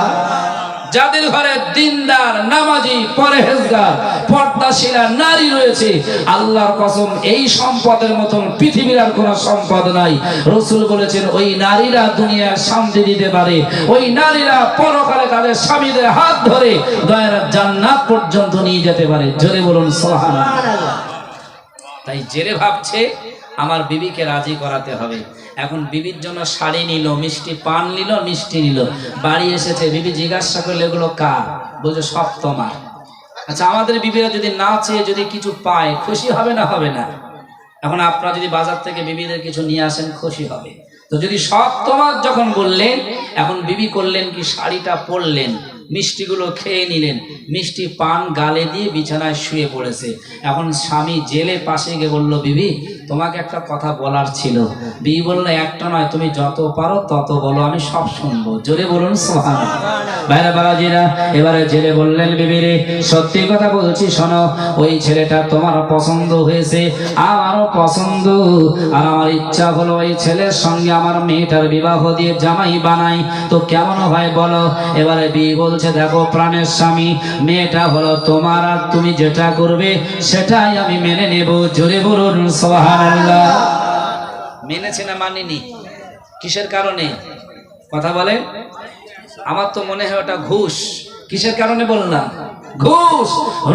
যাদের ঘরে দিনদার, নামাজি, পরহেজগার, পর্দাশীলা নারী রয়েছে, আল্লাহর কসম এই সম্পদের মতন পৃথিবীর আর কোনো সম্পদ নাই। রাসূল বলেছেন ওই নারীরা দুনিয়ার শান্তি দিতে পারে, ওই নারীরা পরকালে তাদের স্বামীদের হাত ধরে দয়ার জান্নাত পর্যন্ত নিয়ে যেতে পারে। জোরে বলুন সুবহানাল্লাহ। তাই জেলে ভাবছে আমার বিবিকে রাজি করাতে হবে। এখন বিবির জন্য শাড়ি নিল, মিষ্টি পান নিল, মিষ্টি নিল, বাড়ি এসেছে। বিবি জিজ্ঞাসা করলে এগুলো কার? বলছে সব তোমার। আচ্ছা, আমাদের বিবিরা যদি না চেয়ে যদি কিছু পায় খুশি হবে না হবে না? এখন আপনারা যদি বাজার থেকে বিবিদের কিছু নিয়ে আসেন খুশি হবে। তো যদি সব তোমার যখন বললেন, এখন বিবি করলেন কি, শাড়িটা পরলেন, মিষ্টিগুলো খেয়ে নিলেন, মিষ্টি পান গালে দিয়ে বিছানায় শুয়ে পড়েছে। এখন স্বামী জেলে পাশে গিয়ে বলল, বিবি তোমাকে একটা কথা বলার ছিল। বিবি বলল, একটা নয়, তুমি যত পারো তত বলো, আমি সব শুনবো। জোরে বলুন সুবহানাল্লাহ। ভাইরা বাবাজিরা, এবারে জেলে বললেন, বিবি রে সত্যি কথা বলছি, শোনো, ওই ছেলেটা তোমার পছন্দ হয়েছে, আমারও পছন্দ, আর আমার ইচ্ছা হলো ওই ছেলের সঙ্গে আমার মেয়েটার বিবাহ দিয়ে জামাই বানাই, তো কেমন হয় বলো? এবারে বিবি বলছে, দেখো প্রাণের স্বামী, মেয়েটা হলো তোমার, আর তুমি যেটা করবে সেটাই আমি মেনে নেব। জোরে বলুন সুবহানাল্লাহ। মেনেছে না মানেনি? কিসের কারণে? কথা বলে। আমার তো মনে হয় ওটা ঘুষ। কিসের কারণে বললাম? ঘুষ।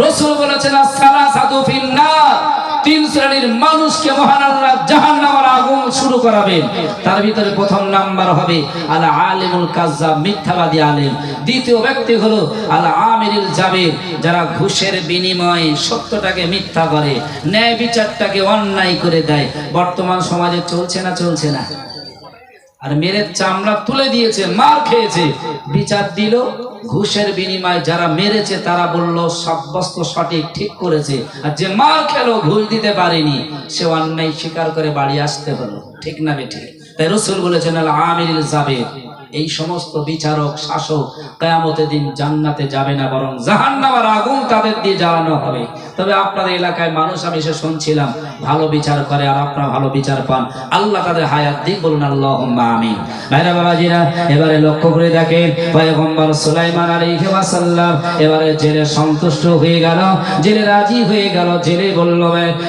রাসূল বলেছেন as-salasatu fin-nar, তিন শ্রেণীর মানুষকে মহান আল্লাহ জাহান্নামের আগুন শুরু করাবেন। তার ভিতরে প্রথম নাম্বার হবে আল আলিমুল কাজ্জাব, মিথ্যাবাদী আলেম। দ্বিতীয় ব্যক্তি হলো আল আমিরুল জাবির, যারা ঘুষের বিনিময়ে সত্যটাকে মিথ্যা করে, ন্যায় বিচারটাকে অন্যায় করে দেয়। বর্তমান সমাজে চলছে না? চলছে না? আর মেরে চামড়া তুলে দিয়েছে, মার খেয়েছে, বিচার দিল ঘুষের বিনিময়ে। যারা মেরেছে তারা বলল সাব্যস্ত সঠিক, ঠিক করেছে, আর যে মার খেলো ঘুষ দিতে পারেনি সে অন্যায় স্বীকার করে বাড়ি আসতে হলো। ঠিক না বেঠিক? তাই রাসূল বলেছেন আল আমিরুল জাবির, এই সমস্ত বিচারক, শাসক কিয়ামতের দিন জান্নাতে যাবে না, বরং জাহান্নামের আগুন তাদের দিয়ে জ্বালানো হবে। তবে আপনাদের এলাকায় মানুষ আমি এসে শুনছিলাম ভালো বিচার করে, আর আপনারা ভালো বিচার পান, আল্লাহ তাদের হায়াত দিক, বলুন আল্লাহুম্মা আমিন। ভাইরা বাবাজিরা, এবারে লক্ষ্য করে দেখেন পয়গম্বর সুলাইমান আলাইহিস সালাম এবারে জেলে সন্তুষ্ট হয়ে গেল, জেলে রাজি হয়ে গেল। জেলে বলল,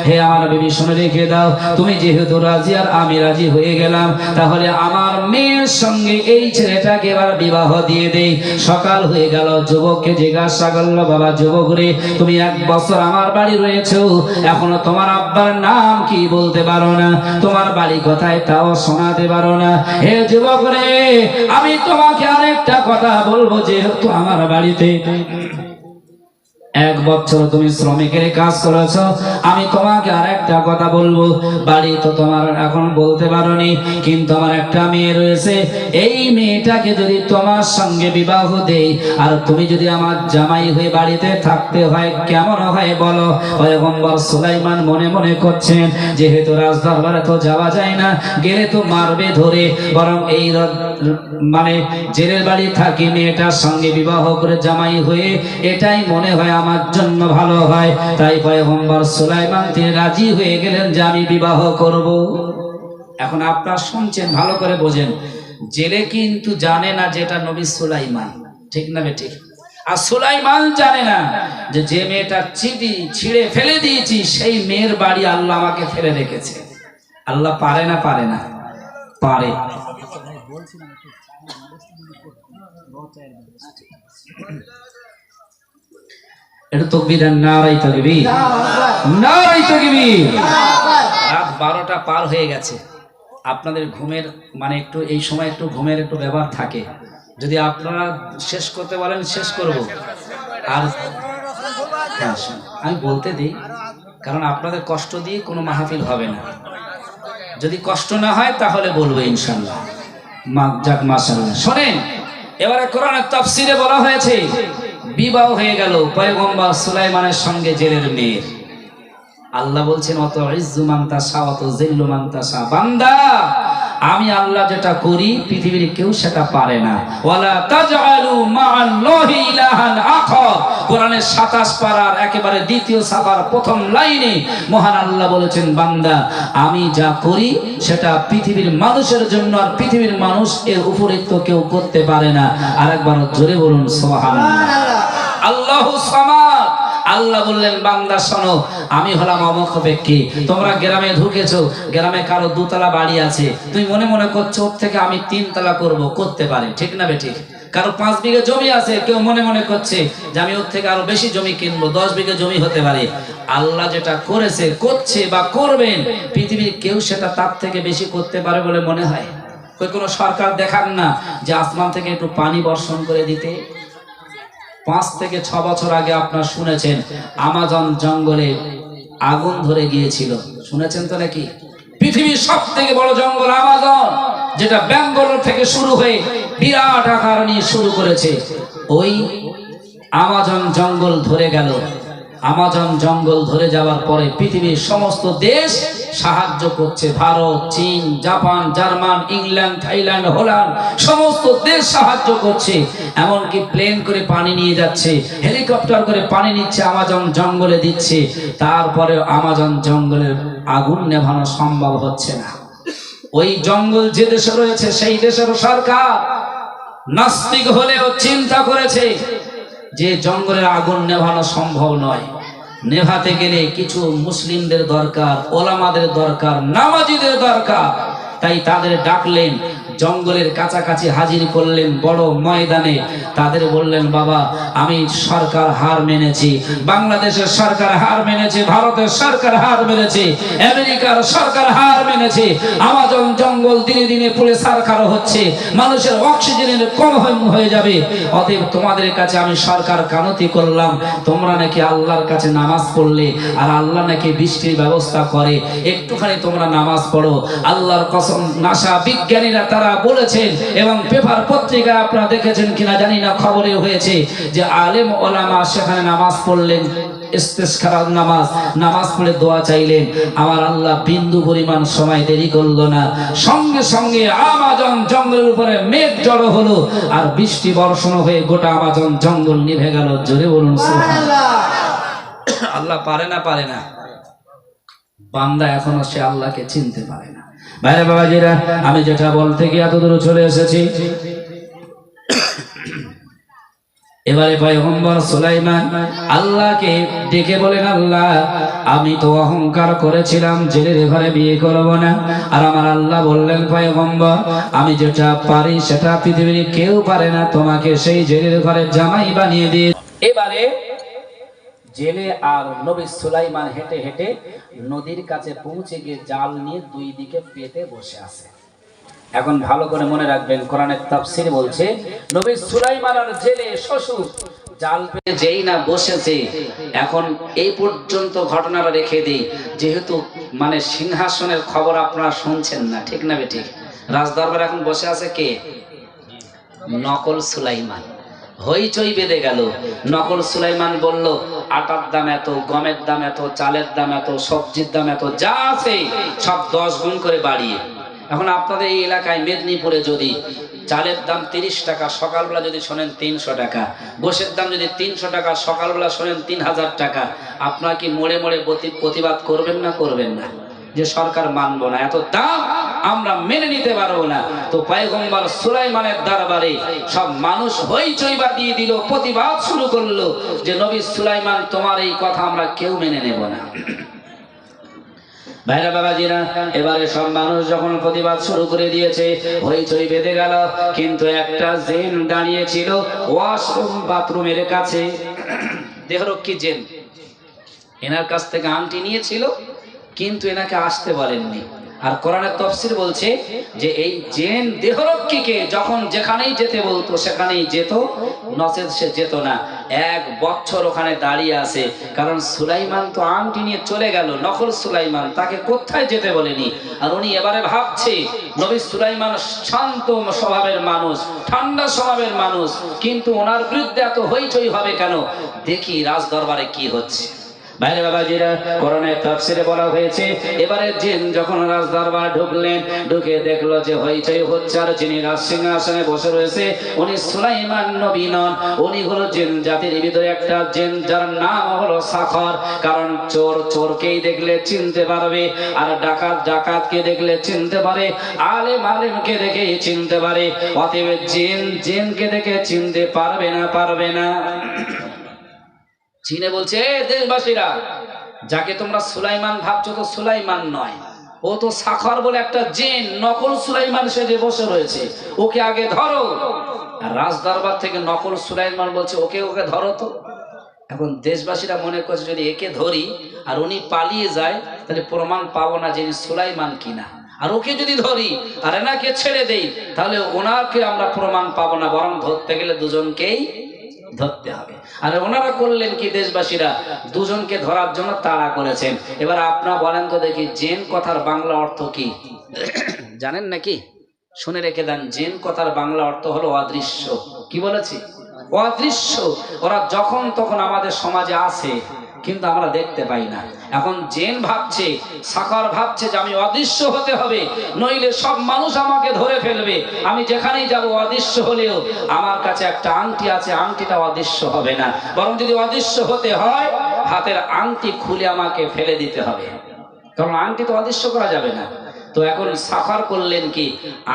হে আমার বিবি শুনে রেখে দাও, তুমি যেহেতু রাজি আর আমি রাজি হয়ে গেলাম, তাহলে আমার মেয়ের সঙ্গে এই ছেলেটাকে এবার বিবাহ দিয়ে দেই। সকাল হয়ে গেল, যুবককে জিজ্ঞাসা করলো, বাবা যুবক রে, তুমি 1 বছর আমার বাড়ি রয়েছো, এখনো তোমার আব্বার নাম কি বলতে পারো না, তোমার বাড়ি কোথায় তাও শোনাতে পারো না। হে যুবক রে, আমি তোমাকে আরেকটা কথা বলবো, যেহেতু আমার বাড়িতে 1 বছর তুমি শ্রমিকের কাজ করেছো, আমি তোমাকে আর একটা কথা বলবো। বাড়ি তো তোমার এখন বলতে পারোনি, কিন্তু আমার একটা মেয়ে রয়েছে, এই মেয়েটাকে যদি তোমার সঙ্গে বিবাহ দেই, আর তুমি যদি আমার জামাই হয়ে বাড়িতে থাকতে হয়, কেমন হয় বলো? পয়গম্বর সুলাইমান মনে মনে করছেন, যেহেতু রাজদরবারে তো যাওয়া যায় না, গেলে তো মারবে ধরে, বরং এই মানে জেলের বাড়ি থাকি, মেয়েটার সঙ্গে বিবাহ করে জামাই হয়ে, এটাই মনে হয় আমার জন্য ভালো হয়। তাই পয়গম্বর সুলাইমান তিনি রাজি হয়ে গেলেন যে আমি বিবাহ করব। এখন আপনারা শুনছেন, ভালো করে বোঝেন, জেলে কিন্তু জানে না যেটা নবী সুলাইমান, ঠিক না বেঠিক? আর সুলাইমান জানে না যে যে মেয়েটা ছিঁড়ে ফেলে দিয়েছি সেই মেয়ের বাড়ি আল্লাহ আমাকে ফেলে রেখেছে। আল্লাহ পারে না? পারে না? পারে। এটা তাকবীর দেন, নারায়ে তাকবীর, নারায়ে তাকবীর। রাত 12টা পার হয়ে গেছে। আপনাদের ঘুমের মানে একটু এই সময় একটু ঘুমের একটু ব্যাপার থাকে। যদি আপনারা শেষ করতে বলেন শেষ করব। আর হ্যাঁ, আমি বলতে দিই, কারণ আপনাদের কষ্ট দিয়ে কোনো মাহফিল হবে না। যদি কষ্ট না হয় তাহলে বলবো ইনশাআল্লাহ। যাক মাশাআল্লাহ। শোনেন, এবারে কোরআনের তাফসিরে বলা হয়েছে বিবাহ হয়ে গেল পয়গম্বর সুলাইমানের সঙ্গে জেলের মেয়ের। আল্লাহ বলছেন অত ইজ্জু মান তাশা অত জিল্লু মান তাশা। বান্দা, আমি আল্লাহ যেটা করি পৃথিবীর কেউ সেটা পারে না। ওয়ালা তাজআলু মা'আল্লাহি ইলাহান আখার। কোরআনের 27 পারার একেবারে দ্বিতীয় সাফার প্রথম লাইনে মহান আল্লাহ বলেছেন, বান্দা আমি যা করি সেটা পৃথিবীর মানুষের জন্য, আর পৃথিবীর মানুষ এর উপরিক্ত কেউ করতে পারে না। আরেকবার জোরে বলুন সুবহানাল্লাহ। আল্লাহু সামাদ। আল্লাহ বললেন, বান্দা শোনো, আমি হলাম অমুক ব্যক্তি। তোমরা গ্রামে ঢুকেছো, গ্রামে কারো 2 তলা বাড়ি আছে, তুমি মনে মনে করছো ওর থেকে আমি 3 তলা করব, করতে পারে, ঠিক না বেঠিক? কারো 5 বিঘা জমি আছে, কেউ মনে মনে করছে যে আমি ওর থেকে আরো বেশি জমি কিনবো, 10 বিঘা জমি হতে পারে। আল্লাহ যেটা করেছে, করছে বা করবেন, পৃথিবীর কেউ সেটা তার থেকে বেশি করতে পারে বলে মনে হয়? কোনো সরকার দেখান না যে আসমান থেকে একটু পানি বর্ষণ করে দিতে। 5 থেকে 6 বছর আগে আপনারা শুনেছেন আমাজন জঙ্গলে আগুন ধরে গিয়েছিল, শুনেছেন তো নাকি? পৃথিবীর সবথেকে বড় জঙ্গল আমাজন, যেটা ব্যাঙ্গালোর থেকে শুরু হয়ে বিরাট আকার নিয়ে শুরু করেছে। ওই আমাজন জঙ্গল ধরে গেল। আমাজন জঙ্গল ধরে যাওয়ার পরে পৃথিবীর সমস্ত দেশ সাহায্য করছে। ভারত, চীন, Japan, German, England, Thailand, Holland, সমস্ত দেশ সাহায্য করছে। এমনকি প্লেন করে পানি নিয়ে যাচ্ছে, হেলিকপ্টার করে পানি নিচ্ছে, আমাজন জঙ্গলে দিচ্ছে। তারপরে আমাজন জঙ্গলের আগুন নেভানো সম্ভব হচ্ছে না। ওই জঙ্গল যে দেশে রয়েছে সেই দেশের সরকার নাস্তিক হলেও চিন্তা করেছে যে জঙ্গলের আগুন নেভানো সম্ভব নয়। নেভাতে গেলে কিছু মুসলিমদের দরকার, ওলামাদের দরকার, নামাজিদের দরকার। তাই তাদের ডাকলেন, জঙ্গলের কাছাকাছি হাজির করলেন বড় ময়দানে। তাদের বললেন, বাবা আমি সরকার হার মেনেছি, বাংলাদেশের সরকার হার মেনেছে, ভারতের সরকার হার মেনেছে, আমেরিকার সরকার হার মেনেছে। আমাজন জঙ্গল দিনে দিনে পুড়ে ছারখার হচ্ছে, মানুষের অক্সিজেনের কম হয়ে যাবে। অতএব তোমাদের কাছে আমি সরকার কানতি করলাম, তোমরা নাকি আল্লাহর কাছে নামাজ পড়লে আর আল্লাহ নাকি বৃষ্টির ব্যবস্থা করে, একটুখানি তোমরা নামাজ পড়ো। আল্লাহর কসম, নাসা বিজ্ঞানীরা তারা বলেছেন, এবং পেপার পত্রিকায় আপনারা দেখেছেন কিনা জানি না, খবরে হয়েছে যে আলেম ওলামা সেখানে নামাজ পড়লেন, ইস্তেসখার নামাজ পড়ে দোয়া চাইলেন। আমার আল্লাহ বিন্দু পরিমাণ সময় দেরি করলো না, সঙ্গে সঙ্গে আমাজন জঙ্গলের উপরে মেঘ জড়ো হলো, আর বৃষ্টি বর্ষণ হয়ে গোটা আমাজন জঙ্গল নিভে গেল। জোরে বলুন সুবহানাল্লাহ। আল্লাহ পারে না? পারে না? বান্দা এখনো সে আল্লাহকে চিনতে পারে না। ভাইরা বাবাজিরা, আমি যেটা বলতে গিয়ে এত দূর চলে এসেছি। এবারে পয়গম্বর সুলাইমান আল্লাহকে ডেকে বলেন, আল্লাহ আমি তো অহংকার করেছিলাম জেলের ঘরে বিয়ে করব না, আর আমার আল্লাহ বললেন, পয়গম্বর আমি যেটা পারি সেটা পৃথিবীর কেউ পারে না, তোমাকে সেই জেলের ঘরে জামাই বানিয়ে দিয়ে। এবারে জেলে আর নবী সুলাইমান হেঁটে হেঁটে নদীর কাছে পৌঁছে গিয়ে জাল নিয়ে 2 দিকে পেতে বসে আছে। এখন ভালো করে মনে রাখবেন, কোরআনের তাফসীর বলছে নবী সুলাইমান আর জেলে শ্বশুর জাল পেতে যেই না বসেছে। এখন এই পর্যন্ত ঘটনাটা রেখে দেই, যেহেতু মানে সিংহাসনের খবর আপনারা শুনছেন না, ঠিক না বেঠিক? রাজদরবার এখন বসে আছে কে? নকল সুলাইমান। হইচই বেঁধে গেল। নকল সুলাইমান বলল, আটার দাম এত, গমের দাম এত, চালের দাম এত, সবজির দাম এত, যা আছে সব 10 গুণ করে বাড়িয়ে। এখন আপনাদের এই এলাকায় মেদিনীপুরে যদি চালের দাম 30 টাকা, সকালবেলা যদি শোনেন 300 টাকা, গোশের দাম যদি 300 টাকা, সকালবেলা শোনেন 3000 টাকা, আপনারা কি মোড়ে মোড়ে প্রতিবাদ করবেন না? করবেন না? যে সরকার মানব না, এত দাম আমরা মেনে নিতে পারবো না। তো পয়গম্বর সুলাইমানের দরবারে সব মানুষ হইচই বাঁধিয়ে দিল, প্রতিবাদ শুরু করলো যে নবী সুলাইমান তোমার এই কথা আমরা কেউ মেনে নেব না। ভাইরা বাবাজিরা, এবারে সব মানুষ যখন প্রতিবাদ শুরু করে দিয়েছে, হইচই বেঁধে গেল। কিন্তু একটা জিন দাঁড়িয়ে ছিল ওয়াশরুম বাথরুমের কাছে। দেহরক্ষী জেন, এনার কাছ থেকে আংটি নিয়েছিল, কিন্তু এনাকে আসতে বলেননি। আর কোরআনের তাফসীর বলছে যে এই জেন দেহরক্ষীকে যখন যেখানেই যেতে বলতো সেখানেই যেত, নচেত সে যেত না। 1 বছর ওখানে দাঁড়িয়ে আছে, কারণ সুলাইমান তো আংটি নিয়ে চলে গেল, নকল সুলাইমান, তাকে কোথায় যেতে বলেনি। আর উনি এবারে ভাবছে নবী সুলাইমান শান্ত স্বভাবের মানুষ, ঠান্ডা স্বভাবের মানুষ, কিন্তু ওনার বিরুদ্ধে এত হইচই হবে কেন, দেখি রাজ দরবারে কি হচ্ছে। বাইরে বাবাজিরা, কোরআনের তাফসীরে বলা হয়েছে এবারে জিন যখন রাজ দরবারে ঢুকলেন, ঢুকে দেখলো যে হইচই হচ্ছে, আর যিনি রাজ সিংহাসনে বসে রয়েছে উনি সুলাইমান নবী নন, উনি হলো জিন জাতির ভিতরে একটা জিন যার নাম হলো সাখর। কারণ চোর চোরকেই দেখলে চিনতে পারবে, আর ডাকাত ডাকাতকে দেখলে চিনতে পারে, আলেম আলেমকে দেখেই চিনতে পারে, অতএব জিন জিনকে দেখে চিনতে পারবে না, পারবে না। চীনে বলছে, দেশবাসীরা, যাকে তোমরা সুলাইমান ভাবছো তো সুলাইমান নয়, ও তো সাখর বলে একটা জিন, নকল সুলাইমান সেজে বসে রয়েছে, ওকে আগে ধরো। আর রাজ দরবার থেকে নকল সুলাইমান বলছে ওকে ওকে ধরো তো। এখন দেশবাসীরা মনে করছে যদি একে ধরি আর উনি পালিয়ে যায় তাহলে প্রমাণ পাবো না যে সুলাইমান কিনা, আর ওকে যদি ধরি আর এনাকে ছেড়ে দেই তাহলে ওনাকে আমরা প্রমাণ পাবো না, বরং ধরতে গেলে দুজনকেই ধরতে হবে। আর ওনারা করলেন কি, দেশবাসীরা দুজনকে ধরার জন্য তাড়া করেছেন। এবার আপনারা বলেন তো দেখি, জেন কথার বাংলা অর্থ কি জানেন নাকি? শুনে রেখে দেন, জেন কথার বাংলা অর্থ হলো অদৃশ্য। কি বলেছি? অদৃশ্য। ওরা যখন তখন আমাদের সমাজে আসে, কিন্তু আমরা দেখতে পাই না। এখন জেন ভাবছে, সাকার ভাবছে যে আমি অদৃশ্য হতে হবে, নইলে সব মানুষ আমাকে ধরে ফেলবে। আমি যেখানেই যাব অদৃশ্য হলেও আমার কাছে একটা আংটি আছে, আংটিটা অদৃশ্য হবে না, বরং যদি অদৃশ্য হতে হয় হাতের আংটি খুলে আমাকে ফেলে দিতে হবে, কারণ আংটি তো অদৃশ্য করা যাবে না। তো এখন সাফার করলেন কি,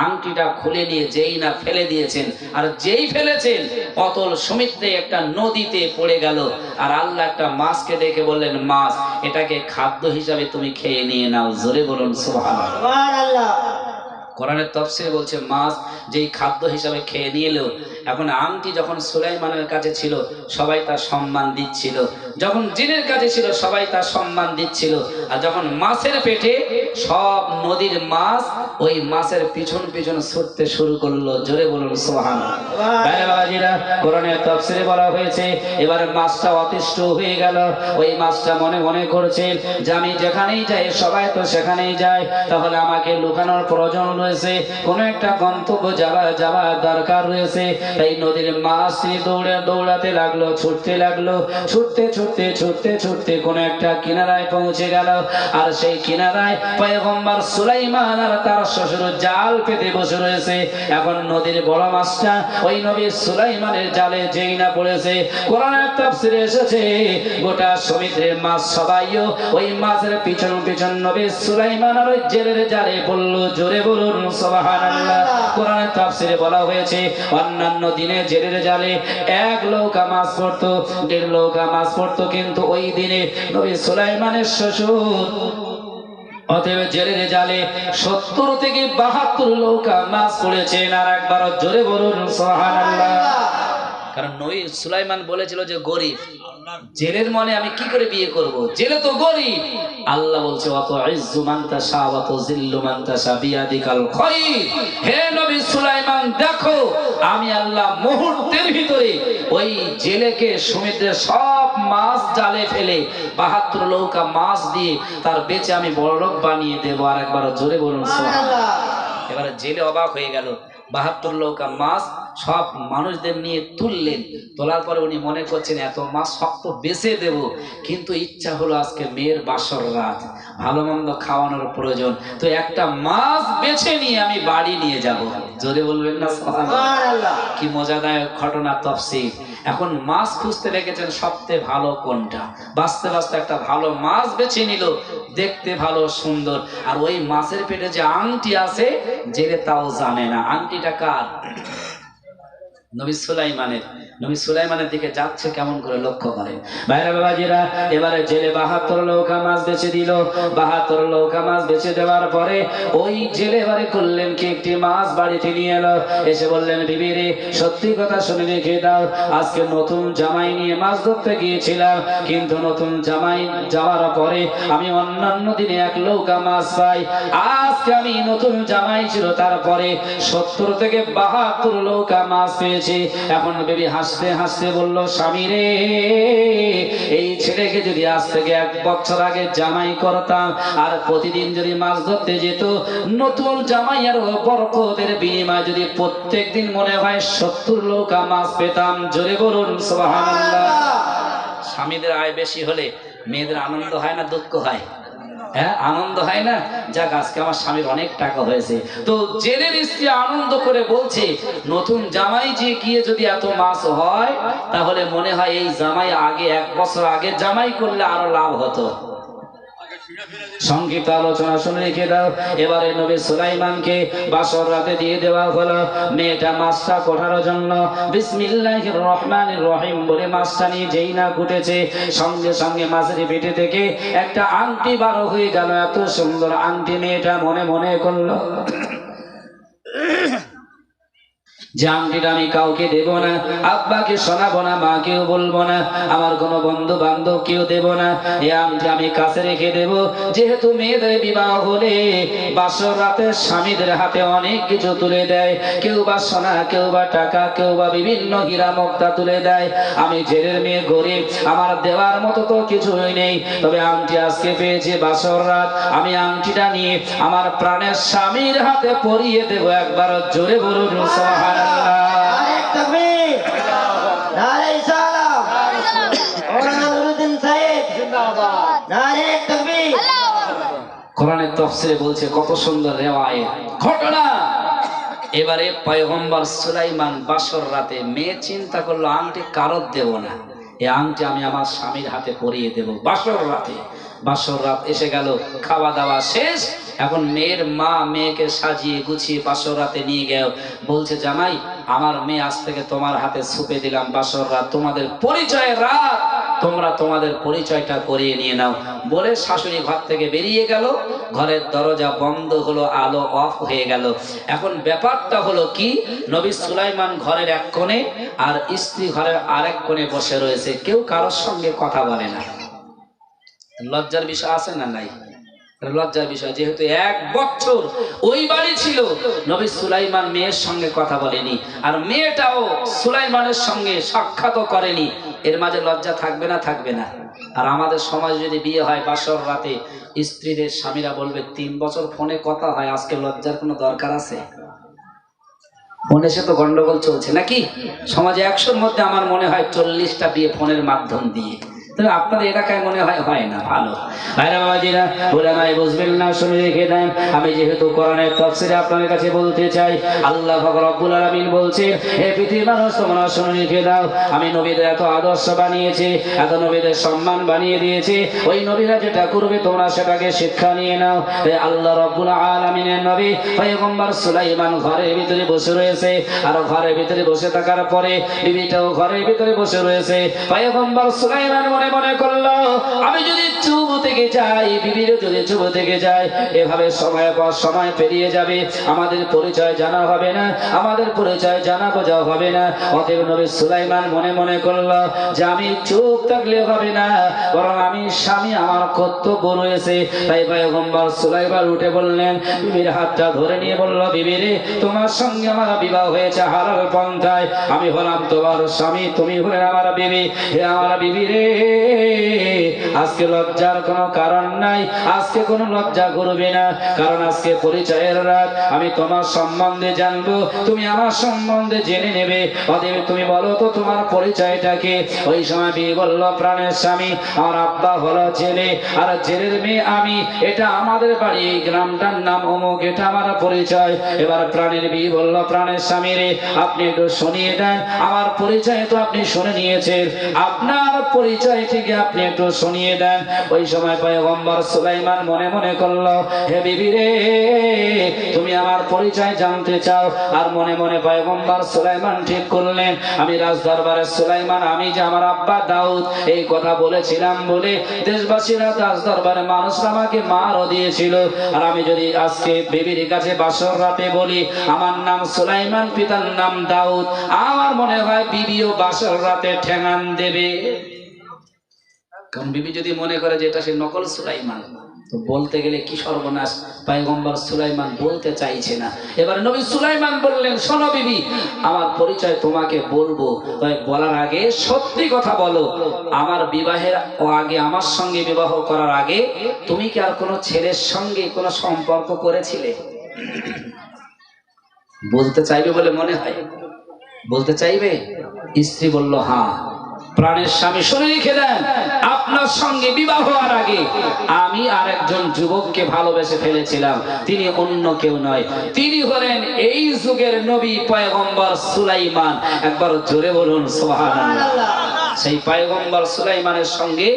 আংটিটা খুলে নিয়ে যেই না ফেলে দিয়েছেন, আর যেই ফেলেছেন অতল সমুদ্রে একটা নদীতে পড়ে গেল। আর আল্লাহ একটা মাছকে দেখে বললেন, মাছ, এটাকে খাদ্য হিসাবে তুমি খেয়ে নিয়ে নাও। জোরে বলুন সুবহানাল্লাহ। কোরআনের তাফসীরে বলছে মাছ যেই খাদ্য হিসাবে খেয়ে নিয়ে এলো। এখন আংটি যখন সুলাইমানের কাছে ছিল সবাই তার সম্মান দিচ্ছিল, যখন জিনের কাছে ছিল সবাই তার সম্মান দিচ্ছিল, আর যখন মাছের পেটে সব নদীর মাছ ওই মাছের পিছন পিছন ছুটতে শুরু করলো। জোরে বলুন সুবহানাল্লাহ। কোরআনের তাফসীরে বলা হয়েছে এবারে মাছটা অতিষ্ঠ হয়ে গেল। ওই মাছটা মনে মনে করছে যে আমি যেখানেই যাই সবাই তো সেখানেই যায়, তাহলে আমাকে লুকানোর প্রয়োজন রয়েছে, কোন একটা গন্তব্য যাওয়ার দরকার রয়েছে। তাই নদীর মাছ দৌড়াতে লাগলো, ছুটতে লাগলো, ছুটতে কোন একটা কিনারায় পৌঁছে গেল। আর সেই কিনারায় পয়গম্বর সুলাইমান আর তার শ্বশুর জাল পেতে বসে রয়েছে। এখন নদীর বড় মাছটা ওই নবী সুলাইমানের জালে যেই না পড়েছে, কোরআনের তাফসীরে এসেছে গোটা সমুদ্রের মাছ সবাইও ওই মাছের পিছন পিছন নবী সুলাইমান আর ওই জেলের জালে পড়লো। জোরে বলুন সুবহানাল্লাহ। কোরআনের তাফসীরে বলা হয়েছে অন্যান্য দিনে জেলের জালে 1 নৌকা মাছ পড়তো, 1.5 নৌকা মাছ পড়তো, কিন্তু ওই দিনে নবী সুলাইমানের শ্বশুর অতএব জেলের জালে 70 থেকে 72 নৌকা মাছ পড়েছেন। আর একবার জোরে বলুন সুবহানাল্লাহ। কারণ নবী সুলাইমান বলেছিল যে গরিব, জেলের মনে আমি কি করে বিয়ে করব, জেলে তো গরিব। আল্লাহ বলছে অত ইজ্জু মান তাশা ওয়া তুযিল্লু মান তাশা বিয়াদিকাল খায়র। হে নবী সুলাইমান, দেখো আমি আল্লাহ মুহূর্তের ভিতরে ওই জেলেকে সমুদ্রের সব মাছ জালে ফেলে 72 নৌকা মাছ দিয়ে তার বেচে আমি বড়লোক বানিয়ে দেব। আর একবার জোরে বলুন সুবহানাল্লাহ। এবারে জেলে অবাক হয়ে গেল, 72 নৌকা মাছ সব মানুষদের নিয়ে তুললেন। তোলার পরে উনি মনে করছেন এত মাছ সব তো বেচে দেব, কিন্তু ইচ্ছা হলো আজকে মেয়ের বাসর রাত, ভালো মন্দ খাওয়ানোর প্রয়োজন, তো একটা মাছ বেছে নিয়ে আমি বাড়ি নিয়ে যাব। জোরে বলবেন না সুবহানাল্লাহ। কি মজাদায়ক ঘটনা তাফসীর। এখন মাছ খুঁজতে লেগেছেন সবচেয়ে ভালো কোনটা, বাঁচতে বাঁচতে একটা ভালো মাছ বেছে নিল, দেখতে ভালো সুন্দর। আর ওই মাছের পেটে যে আংটি আছে জেলে তাও জানে না আংটিটা কার। নবী সুলাইমানের দিকে যাচ্ছে কেমন করে লক্ষ্য করেন। ভাইরা বাবাজিরা, এবারে জেলে 72 নৌকা মাছ বেচে দিল। 72 নৌকা মাছ বেচে দেওয়ার পরে ওই জেলে এবারে করলেন কি, একটি মাছ বাড়িতে নিয়ে এলো, এসে বললেন, বিবি রে, সত্যি কথা শুনে রেখে দাও, আজকে নতুন জামাই নিয়ে মাছ ধরতে গিয়েছিলাম, কিন্তু নতুন জামাই যাওয়ার পরে আমি অন্যান্য দিনে 1 নৌকা মাছ পাই, আজকে আমি নতুন জামাই ছিল তারপরে 70 থেকে 72 নৌকা মাছ পেয়েছি। এখন বেবি হাসতে হাসতে বলল, স্বামী রে, এই ছেলেকে যদি আজ থেকে 1 বছর আগে জামাই করতাম আর প্রতিদিন যদি মাছ ধরতে যেত, নতুন জামাই আর বরকতের বিনিময়ে যদি প্রত্যেক দিন মনে হয় 70 নৌকা মাছ পেতাম। জোরে বলুন সুবহানাল্লাহ। স্বামীদের আয় বেশি হলে মেয়েদের আনন্দ হয় না দুঃখ হয়? হ্যাঁ, আনন্দ হয় না? যাক, আজকে আমার স্বামীর অনেক টাকা হয়েছে। তো জেলের স্ত্রী আনন্দ করে বলছে, নতুন জামাই যে গিয়ে যদি এত মাছ হয়, তাহলে মনে হয় এই জামাই আগে 1 বছর আগে জামাই করলে আরো লাভ হতো। সংক্ষিপ্ত আলোচনা শুনে রেখে দাও। এবারে নবী সুলাইমানকে বাসর রাতে দিয়ে দেওয়া হলো মেয়েটা মাছটা কোটার জন্য। বিসমিল্লাহির রহমানির রহিম বলে মাছটা নিয়ে যেই না কুটেছে, সঙ্গে সঙ্গে মাছের পেটে থেকে একটা আংটি বার হয়ে গেল। এত সুন্দর আংটি মেয়েটা মনে মনে করলো যে আংটিটা আমি কাউকে দেব না, আব্বাকে শোনাবো না, মাকেও বলবো না, আমার কোনো বন্ধু বান্ধব কেউ দেব না, এই আংটি আমি কাছে রেখে দেব। যেহেতু মেয়েদের বিবাহ হলে বাসর রাতে স্বামীদের হাতে অনেক কিছু তুলে দেয়, কেউ বা সোনা, কেউ বা টাকা, কেউ বা বিভিন্ন হীরা মুক্তা তুলে দেয়। আমি জেলের মেয়ে, গরিব, আমার দেওয়ার মতো তো কিছুই নেই, তবে আংটি আজকে পেয়েছি বাসর রাত, আমি আংটিটা নিয়ে আমার প্রাণের স্বামীর হাতে পরিয়ে দেব। একবার জোরে বলুন সুবহানাল্লাহ। নারে তাকবীর, নারে সালাম, মাওলানা নুরুদ্দিন সাহেব জিন্দাবাদ, নারে তাকবীর। কোরআনের তাফসীরে বলছে কত সুন্দর রিওয়ায়েত ঘটনা। এবারে পয়গম্বর সুলাইমান বাসর রাতে মেয়ে চিন্তা করলো, আংটি কারোর দেব না, এই আংটি আমি আমার স্বামীর হাতে পরিয়ে দেব বাসর রাতে। বাসর রাত এসে গেল, খাওয়া দাওয়া শেষ, এখন মেয়ের মা মেয়েকে সাজিয়ে গুছিয়ে বাসর রাতে নিয়ে গেল। বলছে, জামাই, আমার মেয়ে আজ থেকে তোমার হাতে ছুপে দিলাম বাসর রাত, তোমাদের পরিচয়ের রাত, তোমরা তোমাদের পরিচয়টা করিয়ে নিয়ে নাও। বলে শাশুড়ি ঘর থেকে বেরিয়ে গেল, ঘরের দরজা বন্ধ হলো, আলো অফ হয়ে গেল। এখন ব্যাপারটা হলো কি, নবী সুলাইমান ঘরের এক কোণে আর স্ত্রী ঘরের আরেক কোণে বসে রয়েছে, কেউ কারোর সঙ্গে কথা বলে না। লজ্জার বিষয় আছে না নাই? লজ্জার বিষয়, যেহেতু 1 বছর ওই বাড়ি ছিল, নবী সুলাইমান মেয়ের সঙ্গে কথা বলেনি, আর মেয়েটাও সুলাইমানের সঙ্গে সাক্ষাৎও করেনি। এর মাঝে লজ্জা থাকবে না? থাকবে না? আর আমাদের সমাজে যদি বিয়ে হয় বাসর রাতে, স্ত্রীদের স্বামীরা বলবে 3 বছর ফোনে কথা হয়, আজকে লজ্জার কোনো দরকার আছে? ফোনে সে তো গন্ডগোল চলছে নাকি? সমাজে 100-র মধ্যে আমার মনে হয় 40টা বিয়ে ফোনের মাধ্যম দিয়ে। তবে আপনাদের এলাকায় মনে হয় হয় না। ভালো ভাইরা বাবাজিরা, ওলামায়ে বুঝবেন না, শুনে রেখে দেন। আমি যেহেতু কোরআনের তাফসীরে আপনাদের কাছে বলতে চাই, আল্লাহ পাক রব্বুল আলামিন বলছে, হে পৃথিবীর মানুষ, তোমরা শুনে রেখে দাও, আমি নবীদের এত আদর্শ বানিয়েছি, এত নবীদের সম্মান বানিয়ে দিয়েছি, ওই নবীরা যেটা করবে তোমরা সেটাকে শিক্ষা নিয়ে নাও। আল্লাহ রব্বুল আলামিনের নবী পয়গম্বর সুলাইমান ঘরের ভিতরে বসে রয়েছে, আর ঘরের ভিতরে বসে থাকার পরে বিবিটাও ঘরের ভিতরে বসে রয়েছে। পয়গম্বর সুলাইমান মনে মনে করলো, আমি যদি চুপ থেকে যাই, বিবিরও যদি চুপ থেকে যায়, এভাবে সময় পর সময় পেরিয়ে যাবে, আমাদের পরিচয় জানা হবে না, আমাদের পরিচয় জানা বোঝা হবে না। অতএব নবী সুলাইমান মনে মনে করলো যে আমি চুপ থাকলে হবে না, বরং আমি স্বামী, আমার কর্তব্য রয়েছে। তাই পয়গম্বর সুলাইমান উঠে বললেন, বিবির হাতটা ধরে নিয়ে বলল, বিবি রে, তোমার সঙ্গে আমার বিবাহ হয়েছে হালাল পন্থায়, আমি হলাম তোমার স্বামী, তুমি হলেন আমার বিবি। হে আমার বিবি রে, আজকে লজ্জার কোনো কারণ নাই, আজকে কোনো লজ্জা করবে না, কারণ আজকে পরিচয়ের রাত, আমি তোমার সম্বন্ধে জানবো, তুমি আমার সম্বন্ধে জেনে নেবে। অতএব তুমি বলো তো তোমার পরিচয়টা কি? ওই সময় বিবি বলল, প্রাণের স্বামী, আমার আব্বা হলো জেলে, আর জেলের মেয়ে আমি, এটা আমাদের বাড়ি, এই গ্রামটার নাম অমুক, এটা আমার পরিচয়। এবার প্রাণের বিবি বলল, প্রাণের স্বামী রে, আপনি একটু শুনিয়ে দেন, আমার পরিচয় তো আপনি শুনে নিয়েছেন, আপনার পরিচয় থেকে আপনি একটু শুনিয়ে দেন। ওই সময় সময় পয়গম্বর সুলাইমান মনে মনে করলো, হে বিবি রে, তুমি আমার পরিচয় জানতে চাও। আর মনে মনে পয়গম্বর সুলাইমান ঠিক করলেন, আমি রাজ দরবারের সুলাইমান, আমি যে আমার আব্বা দাউদ এই কথা বলেছিলাম বলে দেশবাসীরা রাজ দরবারের মানুষরা আমাকে মারও দিয়েছিল। আর আমি যদি আজকে বিবির কাছে বাসর রাতে বলি আমার নাম সুলাইমান, পিতার নাম দাউদ, আমার মনে হয় বিবিও বাসর রাতে ঠেঙান দেবে। কারণ বিবি যদি মনে করে যে এটা সে নকল সুলাইমান, তো বলতে গেলে কি সর্বনাশ। পয়গম্বর সুলাইমান বলতে চাইছে না। এবার নবী সুলাইমান বললেন, শোনো বিবি, আমার পরিচয় তোমাকে বলবো, তবে বলার আগে সত্যি কথা বলো, আমার বিবাহের আগে, আমার সঙ্গে বিবাহ করার আগে তুমি কি আর কোনো ছেলের সঙ্গে কোনো সম্পর্ক করেছিলে? বলতে চাইবে বলে মনে হয়, বলতে চাইবে। স্ত্রী বলল, হ্যাঁ। প্রাণের স্বামী শুনে রেখে দেন, আপনার সঙ্গে বিবাহ হওয়ার আগে আমি আর একজন যুবককে ভালোবেসে ফেলেছিলাম। তিনি অন্য কেউ নয়, তিনি হলেন এই যুগের নবী পয়গম্বর সুলাইমান। একবার জোরে বলুন সুবহানাল্লাহ। সেই পয়গম্বর সুলাইমানের সঙ্গে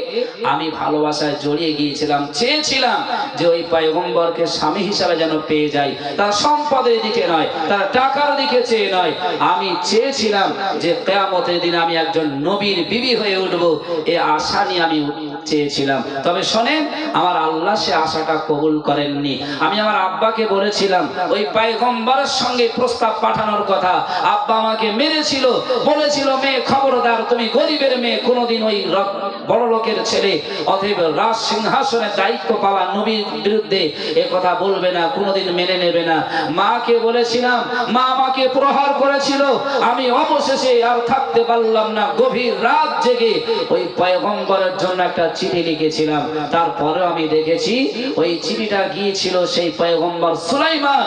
আমি ভালোবাসায় জড়িয়ে গিয়েছিলাম, চেয়েছিলাম যে ওই পয়গম্বরকে স্বামী হিসাবে যেন পেয়ে যাই। তার সম্পদের দিকে নয়, তার টাকার দিকে চেয়ে নয়, আমি চেয়েছিলাম যে কিয়ামতের দিন আমি একজন নবীর বিবি হয়ে উঠবো, এই আশা নিয়ে আমি চেয়েছিলাম। তবে শোনেন, আমার আল্লাহ সে আশাটা কবুল করেননি। আমি আমার আব্বাকে বলেছিলাম ওই পয়গম্বরের সঙ্গে প্রস্তাব পাঠানোর কথা। আব্বা আমাকে মেরেছিল, বলেছিল, মেয়ে খবরদার, তুমি গরিবের মেয়ে, কোনোদিন ওই বড় লোকের ছেলে অতএব রাজ সিংহাসনের দায়িত্ব পাওয়া নবীর বিরুদ্ধে এ কথা বলবে না, কোনোদিন মেনে নেবে না। মাকে বলেছিলাম, মা আমাকে প্রহার করেছিল। আমি অবশেষে আর থাকতে পারলাম না, গভীর রাত জেগে ওই পয়গম্বরের জন্য একটা চিঠি লিখেছিলাম। তারপরে আমি দেখেছি ওই চিঠিটা গিয়েছিল সেই পয়গম্বর সুলাইমান,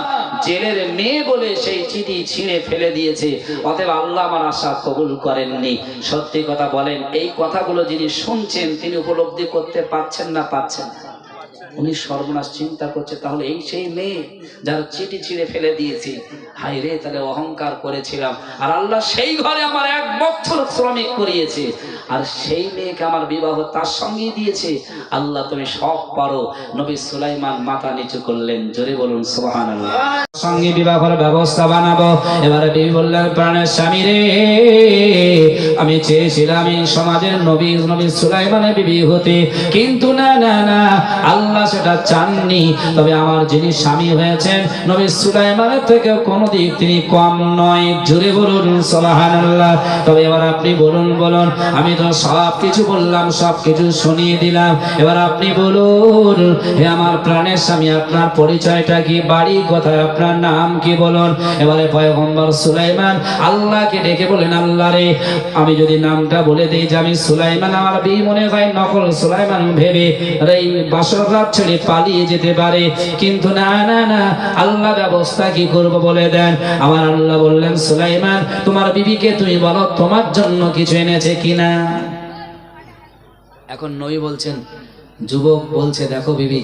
জেলের মেয়ে বলে সেই চিঠি ছিঁড়ে ফেলে দিয়েছে। অতএব আল্লাহ আমার আশা কবুল করেননি। সত্যি কথা বলেন, এই কথাগুলো যিনি শুনছেন তিনি উপলব্ধি করতে পারছেন না, পারছেন না। উনি সর্বনাশ চিন্তা করছে, তাহলে এই সেই মেয়ে যার চিঠি ছিঁড়ে ফেলে দিয়েছি, হাই রে, তাহলে অহংকার করেছিলাম। আর আল্লাহ সেই ঘরে আমার 1 বছর শ্রমিক করিয়েছে, আর সেই মেয়েকে আমার বিবাহ তার সঙ্গেই দিয়েছে। আল্লাহ তুমি সব পারো। নবী সুলাইমান মাথা নিচু করলেন, জোরে বলুন সুবহানাল্লাহ। সঙ্গে বিবাহের ব্যবস্থা বানাবো। এবারে বিবি বললেন, প্রাণের স্বামী রে, আমি চেয়েছিলাম এই সমাজের নবী সুলাইমানের বিবি হতে, কিন্তু না না না, আল্লাহ সেটা চাননি। তবে আমার যিনি স্বামী হয়েছেন নবী সুলাইমানের থেকে কোন দিক তিনি কম নয়, জোরে বলুন সুবহানাল্লাহ। তবে এবার আপনি বলুন, আমি তো সব কিছু বললাম, সব কিছু শুনিয়ে দিলাম। এবার আপনি বলুন, হে আমার প্রাণের স্বামী, আপনার পরিচয়টা কি, বাড়ি কোথায়, আপনার নাম কি বলুন। এবারে পয়গম্বর সুলাইমান আল্লাহকে ডেকে বলেন, আল্লাহ রে, আমি যদি নামটা বলে দিই যে আমি সুলাইমান, আমার বিয়ে মনে হয় নকল সুলাইমান ভেবে এই বাসর রাত ছেড়ে পালিয়ে যেতে পারে। কিন্তু না না না, আল্লাহ ব্যবস্থা কি করব বলে দেন। আমার আল্লাহ বললেন, সুলাইমান, তোমার বিবিকে তুমি বলো তোমার জন্য কিছু এনেছে কিনা। এখন নবী বলছেন, যুবক বলছে, দেখো বিবি,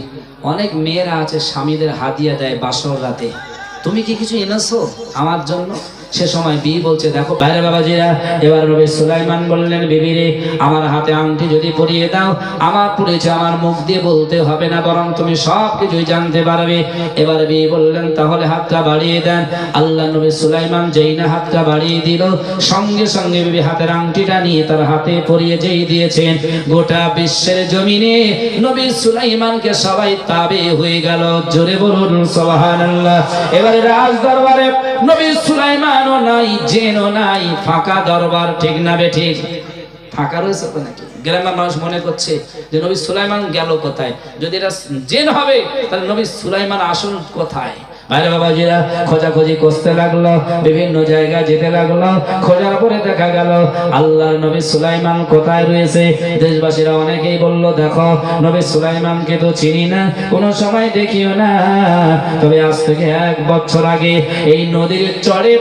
অনেক মেয়েরা আছে স্বামীদের হাদিয়া দেয় বাসর রাতে, তুমি কি কিছু এনেছো আমার জন্য? সে সময় বিবি বলছে, দেখো বাইরে বাবাজিরা। এবার নবী সুলাইমান বললেন, বিবি রে, আমার হাতে আংটি যদি পরিয়ে দাও, আমার পরিচয় আমার মুখ দিয়ে বলতে হবে না, বরং তুমি সব কিছুই জানতে পারবে। এবার বিবি বললেন, তাহলে হাতটা বাড়িয়ে দেন। আল্লাহ নবী সুলাইমান যেই না হাতটা বাড়িয়ে দিল, সঙ্গে সঙ্গে বিবি হাতের আংটিটা নিয়ে তার হাতে পরিয়ে যেই দিয়েছেন, গোটা বিশ্বের জমিনে নবী সুলাইমানকে সবাই তাবে হয়ে গেল, জোরে বলুন সুবহানাল্লাহ। এবারে রাজ দরবারে নবী সুলাইমান নাই, জেনও নাই, ফাঁকা দরবার, ঠিক না বে ঠিক? ফাঁকা রয়েছে তো নাকি? গ্রামের মানুষ মনে করছে যে নবী সুলাইমান গেল কোথায়। যদি এটা জেন হবে তাহলে নবী সুলাইমান আসল কোথায়? বাইরে বাবাজিরা খোঁজাখুঁজি করতে লাগলো, বিভিন্ন জায়গায় যেতে লাগলো। খোঁজার পরে দেখা গেল আল্লাহর নবী সুলাইমান কোথায় রয়েছে। দেশবাসীরা অনেকেই বলল, দেখো নবী সুলাইমানকে তো চিনি না, কোনো সময় দেখিও না। তবে আজ থেকে 1 বছর আগে এই নদীর চরে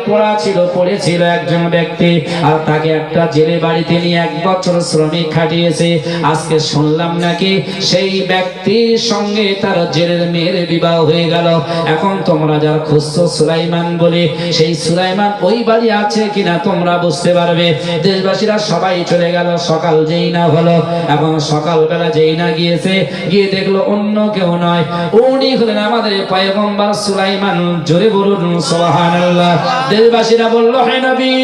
পড়েছিল একজন ব্যক্তি, আর তাকে একটা জেলে বাড়িতে নিয়ে 1 বছর শ্রমিক খাটিয়েছে। আজকে শুনলাম নাকি সেই ব্যক্তির সঙ্গে তার জেলের মেয়ের বিবাহ হয়ে গেল। এখন তো তোমরা যারা খুঁজছো সুলাইমান বলে, সেই সুলাইমান ওই বাড়ি আছে কিনা তোমরা বুঝতে পারবে। দেশবাসীরা সবাই চলে গেল। সকাল যেই না হলো, এখন সকালবেলা যেই না গিয়েছে, গিয়ে দেখলো অন্য কেউ নয়, উনি হলেন আমাদের পয়গম্বর সুলাইমান। জোরে বলুন সুবহানাল্লাহ। দেশবাসীরা বলল, হে নবী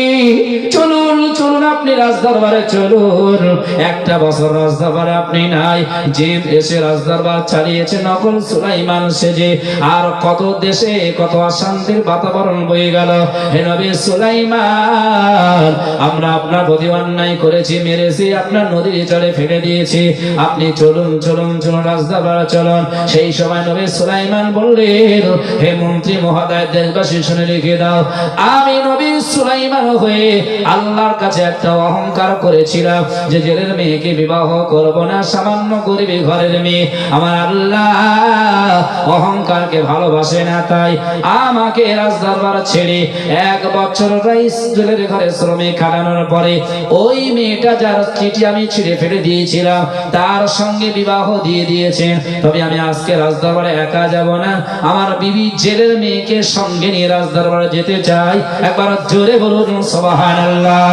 চলুন চলুন, আপনি রাজদরবারে চলুন। একটা বছর রাজদরবারে আপনি নাই, জিন এসে রাজদরবার চালিয়েছে নকল সুলাইমান সেজে। আর কত দেশে কত অশান্তির বাতাবরণ বয়ে গেল। হে নবী সুলাইমান, আমরা আপনার প্রতি অন্যায় করেছি, মেরেছি, আপনার নদীর চরে ফেলে দিয়েছি। আপনি চলুন চলুন চলুন, রাজদরবারে চলুন। সেই সময় নবী সুলাইমান বললেন, হে মন্ত্রী মহোদয়, দেশবাসী শুনে রেখে দাও, আমি নবী সুলাইমান হয়ে আল্লাহর কাছে একটা অহংকার করেছিলাম যে জেলের মেয়েকে বিবাহ করব না, সামান্য গরিবী ঘরের মেয়ে। আমার আল্লাহ অহংকারকে ভালোবাসে না, তাই আমাকে রাজদরবার ছেড়ে 1 বছর রাইস জেলের ঘরে শ্রমিক খাটানোর পরে ওই মেয়েটা যার চিঠি আমি ছিঁড়ে ফেলে দিয়েছিলাম তার সঙ্গে বিবাহ দিয়ে দিয়েছেন। তবে আমি আজকে রাজদরবারে একা যাব না, আমার বিবি জেলের মেয়েকে সঙ্গে নিয়ে রাজদরবারে যেতে চাই। একবার জোরে বলুন সুবহানাল্লাহ।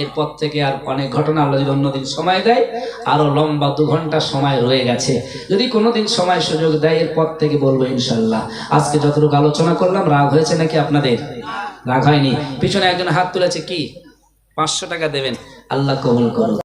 এরপর থেকে আর অনেক ঘটনা, আল্লাহ যদি অন্যদিন সময় দেয়, আরো লম্বা 2 ঘন্টা সময় রয়ে গেছে। যদি কোনোদিন সময় সুযোগ দেয় এরপর থেকে বলবো ইনশাল্লাহ। আজকে যতটুকু আলোচনা করলাম, রাগ হয়েছে নাকি আপনাদের? রাগ হয়নি। পিছনে একজন হাত তুলেছে, কি 500 টাকা দেবেন, আল্লাহ কবুল করুন।